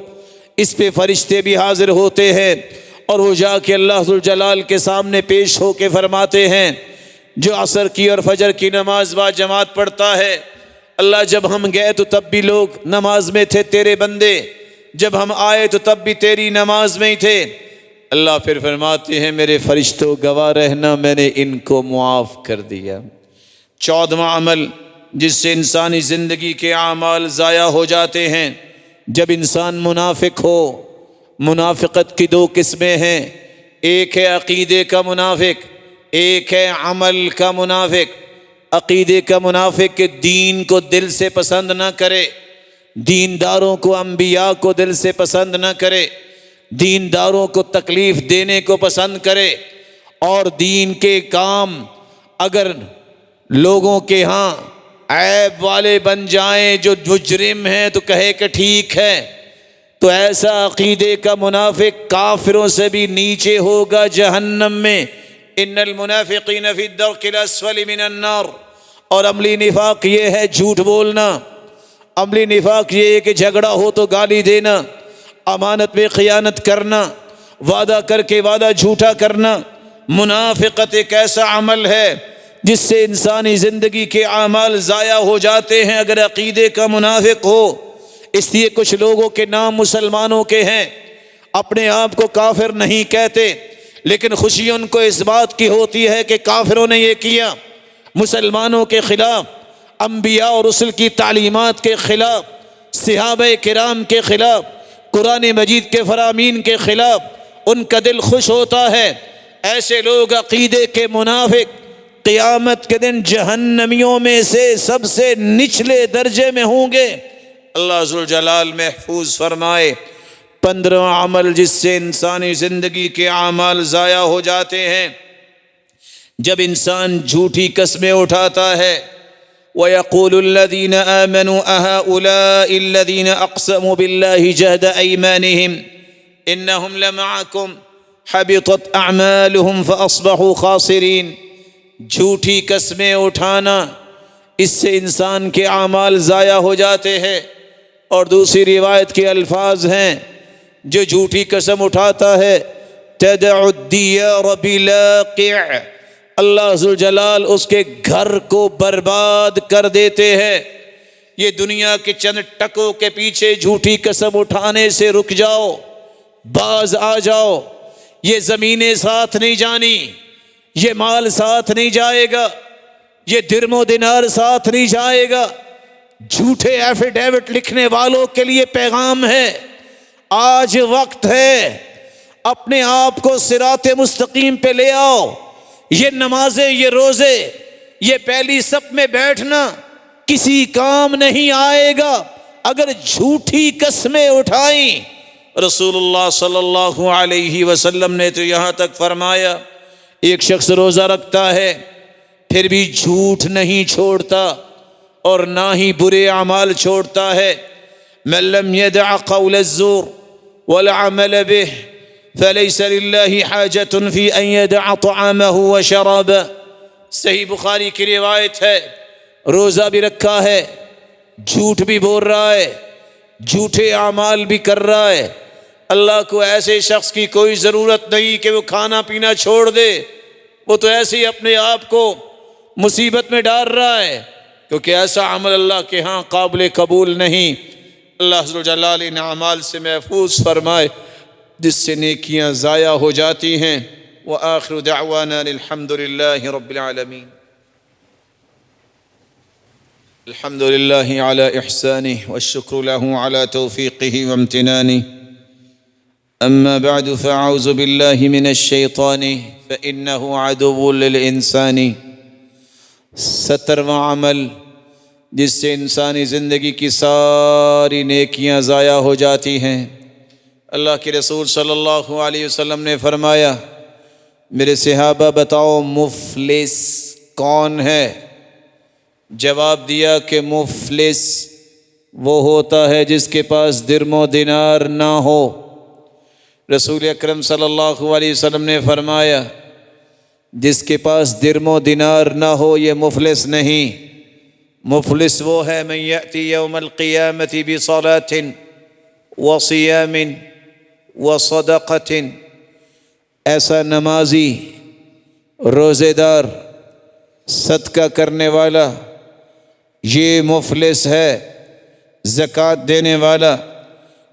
اس پہ فرشتے بھی حاضر ہوتے ہیں اور وہ جا کے اللہ ذوالجلال کے سامنے پیش ہو کے فرماتے ہیں جو عصر کی اور فجر کی نماز با جماعت پڑھتا ہے، اللہ جب ہم گئے تو تب بھی لوگ نماز میں تھے تیرے بندے، جب ہم آئے تو تب بھی تیری نماز میں ہی تھے. اللہ پھر فرماتے ہیں میرے فرشتوں گواہ رہنا میں نے ان کو معاف کر دیا. 14واں عمل جس سے انسانی زندگی کے اعمال ضائع ہو جاتے ہیں، جب انسان منافق ہو. منافقت کی 2 قسمیں ہیں، ایک ہے عقیدے کا منافق، ایک ہے عمل کا منافق. عقیدے کا منافق کہ دین کو دل سے پسند نہ کرے، دینداروں کو انبیاء کو دل سے پسند نہ کرے، دینداروں کو تکلیف دینے کو پسند کرے، اور دین کے کام اگر لوگوں کے ہاں عیب والے بن جائیں جو مجرم ہیں تو کہے کہ ٹھیک ہے. تو ایسا عقیدے کا منافق کافروں سے بھی نیچے ہوگا جہنم میں. ان المنافقین فی الدرک الاسفل من النار. اور عملی نفاق یہ ہے جھوٹ بولنا، عملی نفاق یہ ہے کہ جھگڑا ہو تو گالی دینا، امانت میں خیانت کرنا، وعدہ کر کے وعدہ جھوٹا کرنا. منافقت ایک ایسا عمل ہے جس سے انسانی زندگی کے اعمال ضائع ہو جاتے ہیں اگر عقیدے کا منافق ہو. اس لیے کچھ لوگوں کے نام مسلمانوں کے ہیں، اپنے آپ کو کافر نہیں کہتے، لیکن خوشی ان کو اس بات کی ہوتی ہے کہ کافروں نے یہ کیا، مسلمانوں کے خلاف، انبیاء اور رسل کی تعلیمات کے خلاف، صحابہ کرام کے خلاف، قرآن مجید کے فرامین کے خلاف ان کا دل خوش ہوتا ہے. ایسے لوگ عقیدے کے منافق قیامت کے دن جہنمیوں میں سے سب سے نچلے درجے میں ہوں گے. اللہ ذوالجلال محفوظ فرمائے. 15واں عمل جس سے انسانی زندگی کے اعمال ضائع ہو جاتے ہیں، جب انسان جھوٹی قسمیں اٹھاتا ہے. وَيَقُولُ الَّذِينَ آمَنُوا أَهَؤُلَاءِ الَّذِينَ أَقْسَمُوا بِاللَّهِ جَهْدَ أَيْمَانِهِمْ إِنَّهُمْ لَمَعَكُمْ حَبِطَتْ أَعْمَالُهُمْ فَأَصْبَحُوا خَاسِرِينَ. جھوٹی قسمیں اٹھانا اس سے انسان کے اعمال ضائع ہو جاتے ہیں۔ اور دوسری روایت کے الفاظ ہیں، جو جھوٹی قسم اٹھاتا ہے تدع الدیار بلاقع، اللہ ذوالجلال اس کے گھر کو برباد کر دیتے ہیں۔ یہ دنیا کے چند ٹکوں کے پیچھے جھوٹی قسم اٹھانے سے رک جاؤ، باز آ جاؤ۔ یہ زمینیں ساتھ نہیں جانی، یہ مال ساتھ نہیں جائے گا، یہ درم و دینار ساتھ نہیں جائے گا۔ جھوٹے ایفیڈیوٹ لکھنے والوں کے لیے پیغام ہے، آج وقت ہے، اپنے آپ کو صراط مستقیم پہ لے آؤ۔ یہ نمازیں، یہ روزے، یہ پہلی صف میں بیٹھنا کسی کام نہیں آئے گا اگر جھوٹی قسمیں اٹھائیں۔ رسول اللہ صلی اللہ علیہ وسلم نے تو یہاں تک فرمایا، ایک شخص روزہ رکھتا ہے پھر بھی جھوٹ نہیں چھوڑتا اور نہ ہی برے اعمال چھوڑتا ہے۔ من لم يدع قول الزور والعمل به فليس لله حاجة في أن يدع طعامه وشرابه۔ صحیح بخاری کی روایت ہے، روزہ بھی رکھا ہے، جھوٹ بھی بول رہا ہے، جھوٹے اعمال بھی کر رہا ہے، اللہ کو ایسے شخص کی کوئی ضرورت نہیں کہ وہ کھانا پینا چھوڑ دے، وہ تو ایسے ہی اپنے آپ کو مصیبت میں ڈال رہا ہے، کیونکہ ایسا عمل اللہ کے ہاں قابل قبول نہیں۔ اللہ ذوالجلال ان اعمال سے محفوظ فرمائے جس سے نیکیاں ضائع ہو جاتی ہیں۔ وآخر دعوانا الحمد للہ رب العالمین۔ الحمد للہ علی احسانہ والشکر له علی توفیقہ وامتنانہ۔ اما بعد فاعوذ باللہ من الشیطان فإنہ عدو للانسان۔ 17واں عمل جس سے انسانی زندگی کی ساری نیکیاں ضائع ہو جاتی ہیں۔ اللہ کے رسول صلی اللہ علیہ وسلم نے فرمایا، میرے صحابہ بتاؤ مفلس کون ہے؟ جواب دیا کہ مفلس وہ ہوتا ہے جس کے پاس درم و دینار نہ ہو۔ رسول اکرم صلی اللہ علیہ وسلم نے فرمایا، جس کے پاس درم و دینار نہ ہو یہ مفلس نہیں۔ مفلس وہ ہے من یأتی یوم القیامت بصلاۃ وصیام وصدقۃ، ایسا نمازی، روزے دار، صدقہ کرنے والا، یہ مفلس ہے۔ زکوٰۃ دینے والا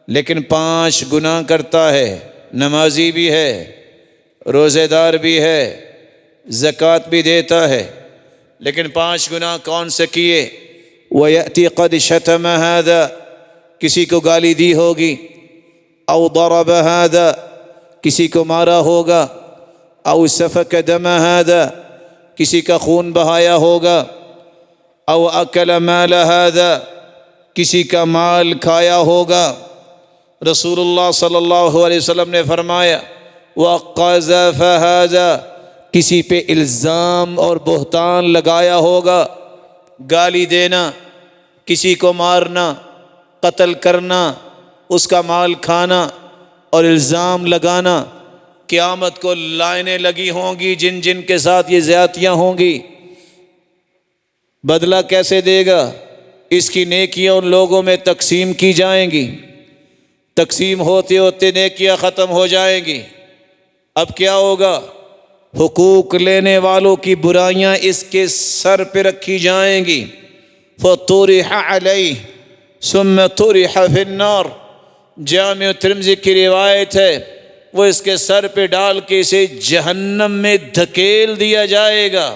لیکن 5 گناہ کرتا ہے، نمازی بھی ہے، روزے دار بھی ہے، زکوٰۃ بھی دیتا ہے، لیکن 5 گناہ کون سے کیے؟ وَيَأْتِي قَدْ شَتَمَ هَذَا، کسی کو گالی دی ہوگی، او ضرب هذا، کسی کو مارا ہوگا، او سفک دم هذا، کسی کا خون بہایا ہوگا، او اکل مال هذا، کسی کا مال کھایا ہوگا۔ رسول اللہ صلی اللہ علیہ وسلم نے فرمایا، وقذف هذا، کسی پہ الزام اور بہتان لگایا ہوگا، گالی دینا، کسی کو مارنا، قتل کرنا، اس کا مال کھانا اور الزام لگانا۔ قیامت کو لائنیں لگی ہوں گی جن جن کے ساتھ یہ زیادتیاں ہوں گی۔ بدلہ کیسے دے گا؟ اس کی نیکیاں ان لوگوں میں تقسیم کی جائیں گی، تقسیم ہوتے ہوتے نیکیاں ختم ہو جائیں گی۔ اب کیا ہوگا؟ حقوق لینے والوں کی برائیاں اس کے سر پہ رکھی جائیں گی۔ فطرح علیہ ثم طرح فی النار، جامع ترمذی کی روایت ہے، وہ اس کے سر پہ ڈال کے اسے جہنم میں دھکیل دیا جائے گا۔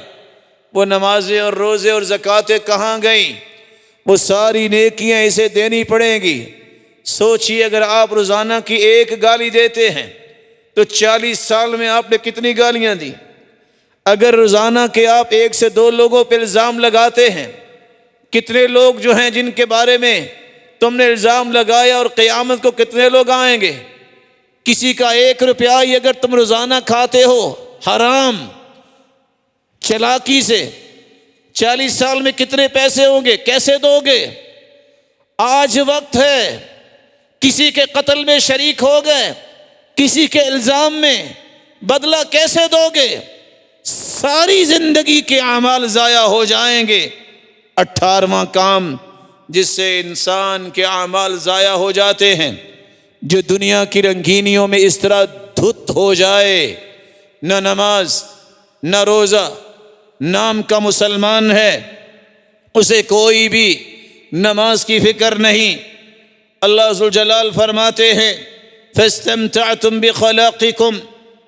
وہ نمازیں اور روزے اور زکوٰتیں کہاں گئیں؟ وہ ساری نیکیاں اسے دینی پڑیں گی۔ سوچئے اگر آپ روزانہ کی 1 گالی دیتے ہیں تو 40 سال میں آپ نے کتنی گالیاں دی؟ اگر روزانہ کے آپ 1 سے 2 لوگوں پہ الزام لگاتے ہیں، کتنے لوگ جو ہیں جن کے بارے میں تم نے الزام لگایا، اور قیامت کو کتنے لوگ آئیں گے؟ کسی کا 1 روپیہ ہی اگر تم روزانہ کھاتے ہو حرام چلاکی سے، 40 سال میں کتنے پیسے ہوں گے؟ کیسے دو گے؟ آج وقت ہے، کسی کے قتل میں شریک ہو گئے، کسی کے الزام میں، بدلہ کیسے دو گے؟ ساری زندگی کے اعمال ضائع ہو جائیں گے۔ 18واں کام جس سے انسان کے اعمال ضائع ہو جاتے ہیں، جو دنیا کی رنگینیوں میں اس طرح دھت ہو جائے، نہ نماز نہ روزہ، نام کا مسلمان ہے، اسے کوئی بھی نماز کی فکر نہیں۔ اللہ ذوالجلال فرماتے ہیں فاستمتعتم بخلاقکم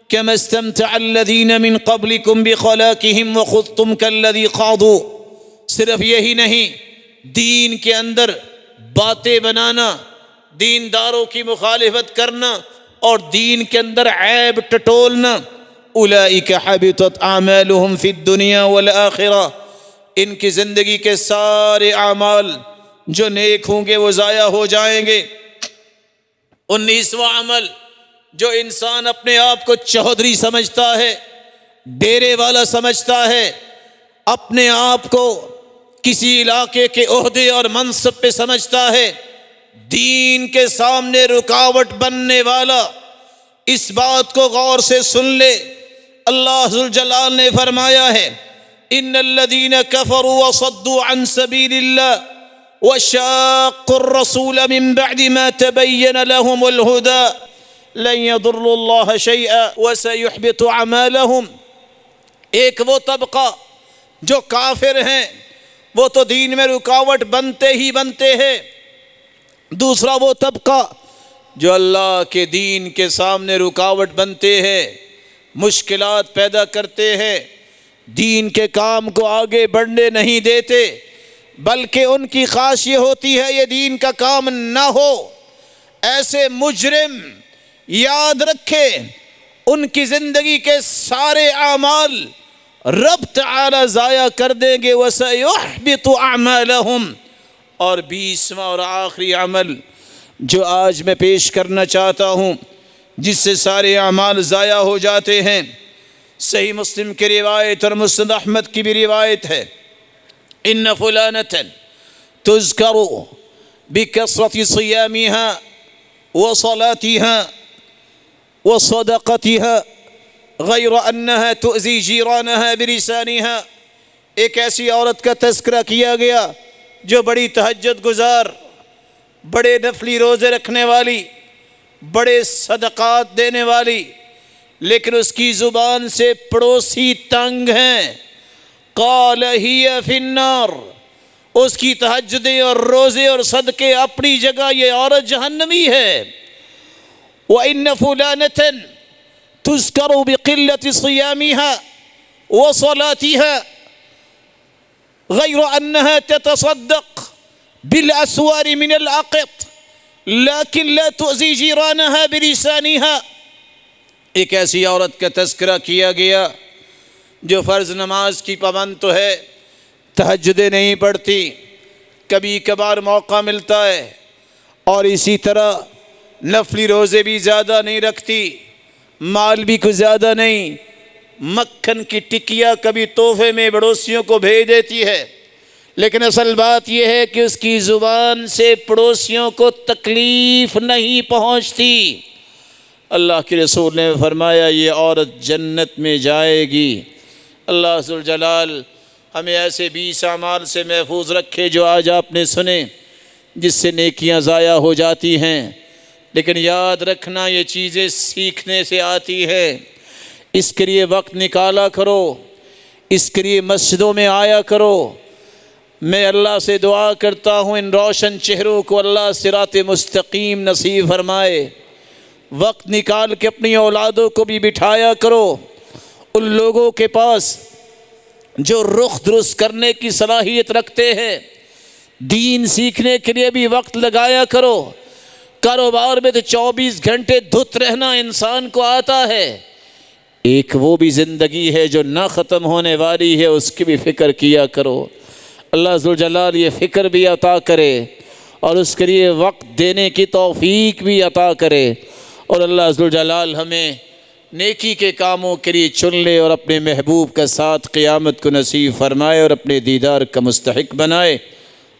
كما استمتع الذين من قبلكم بخلاقهم وخضتم كالذي خاضوا۔ صرف یہی نہیں، دین کے اندر باتیں بنانا، دینداروں کی مخالفت کرنا اور دین کے اندر عیب ٹٹولنا، اولئک حبطت اعمالهم فی الدنیا والآخرہ، ان کی زندگی کے سارے اعمال جو نیک ہوں گے وہ ضائع ہو جائیں گے۔ 19واں عمل جو انسان اپنے آپ کو چودھری سمجھتا ہے، ڈیرے والا سمجھتا ہے، اپنے آپ کو کسی علاقے کے عہدے اور منصب پہ سمجھتا ہے، دین کے سامنے رکاوٹ بننے والا، اس بات کو غور سے سن لے۔ اللہ ذوالجلال نے فرمایا ہے ان الذین کفروا وصدوا عن سبیل اللہ وشاقوا الرسول من بعد ما تبین لهم الهدى لن يضروا الله شيئا وسيحبط اعمالهم۔ ایک وہ طبقہ جو کافر ہیں، وہ تو دین میں رکاوٹ بنتے ہی بنتے ہیں۔ دوسرا وہ طبقہ جو اللہ کے دین کے سامنے رکاوٹ بنتے ہیں، مشکلات پیدا کرتے ہیں، دین کے کام کو آگے بڑھنے نہیں دیتے، بلکہ ان کی خواہش یہ ہوتی ہے یہ دین کا کام نہ ہو۔ ایسے مجرم یاد رکھے ان کی زندگی کے سارے اعمال رب تعالی ضائع کر دیں گے۔ وَسَيُحْبِطُ أَعْمَالَهُمْ۔ اور 20واں اور آخری عمل جو آج میں پیش کرنا چاہتا ہوں، جس سے سارے اعمال ضائع ہو جاتے ہیں، صحیح مسلم کی روایت اور مسند احمد کی بھی روایت ہے، ان فلانة تذکر بکثرت صیامها وصلاتها وصدقتها غیر انها تؤذی جیرانها بلسانها۔ ایک ایسی عورت کا تذکرہ کیا گیا جو بڑی تہجد گزار، بڑے نفلی روزے رکھنے والی، بڑے صدقات دینے والی، لیکن اس کی زبان سے پڑوسی تنگ ہیں۔ قال ہی فی النار، اس کی تہجدیں اور روزے اور صدقے اپنی جگہ، یہ عورت جہنمی ہے۔ وَإِنَّ فُلَانَةً تُذْكَرُ بِقِلَّةِ صِيَامِهَا وَصَلَاتِهَا غَيْرَ أَنَّهَا تَتَصَدَّقُ بِالْأَسْوَارِ مِنَ الْعَقِطِ لَكِنْ لَا تُؤْذِي جِيرَانَهَا بِلِسَانِهَا۔ ایک ایسی عورت کا تذکرہ کیا گیا جو فرض نماز کی پابند تو ہے، تہجدیں نہیں پڑھتی، کبھی کبھار موقع ملتا ہے، اور اسی طرح نفلی روزے بھی زیادہ نہیں رکھتی، مال بھی کچھ زیادہ نہیں، مکھن کی ٹکیا کبھی تحفے میں پڑوسیوں کو بھیج دیتی ہے، لیکن اصل بات یہ ہے کہ اس کی زبان سے پڑوسیوں کو تکلیف نہیں پہنچتی۔ اللہ کے رسول نے فرمایا یہ عورت جنت میں جائے گی۔ اللہ ذوالجلال ہمیں ایسے 20 اعمال سے محفوظ رکھے جو آج آپ نے سنے، جس سے نیکیاں ضائع ہو جاتی ہیں، لیکن یاد رکھنا یہ چیزیں سیکھنے سے آتی ہے۔ اس کے لیے وقت نکالا کرو، اس کے لیے مسجدوں میں آیا کرو۔ میں اللہ سے دعا کرتا ہوں ان روشن چہروں کو اللہ صراط مستقیم نصیب فرمائے۔ وقت نکال کے اپنی اولادوں کو بھی بٹھایا کرو، ان لوگوں کے پاس جو رخ درست کرنے کی صلاحیت رکھتے ہیں، دین سیکھنے کے لیے بھی وقت لگایا کرو۔ کاروبار میں تو 24 گھنٹے دھت رہنا انسان کو آتا ہے، ایک وہ بھی زندگی ہے جو نہ ختم ہونے والی ہے، اس کی بھی فکر کیا کرو۔ اللہ ذوالجلال یہ فکر بھی عطا کرے اور اس کے لیے وقت دینے کی توفیق بھی عطا کرے، اور اللہ ذوالجلال ہمیں نیکی کے کاموں کے لیے چن لے اور اپنے محبوب کا ساتھ قیامت کو نصیب فرمائے اور اپنے دیدار کا مستحق بنائے۔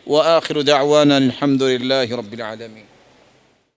وآخر دعوانا الحمد للہ رب العالمین۔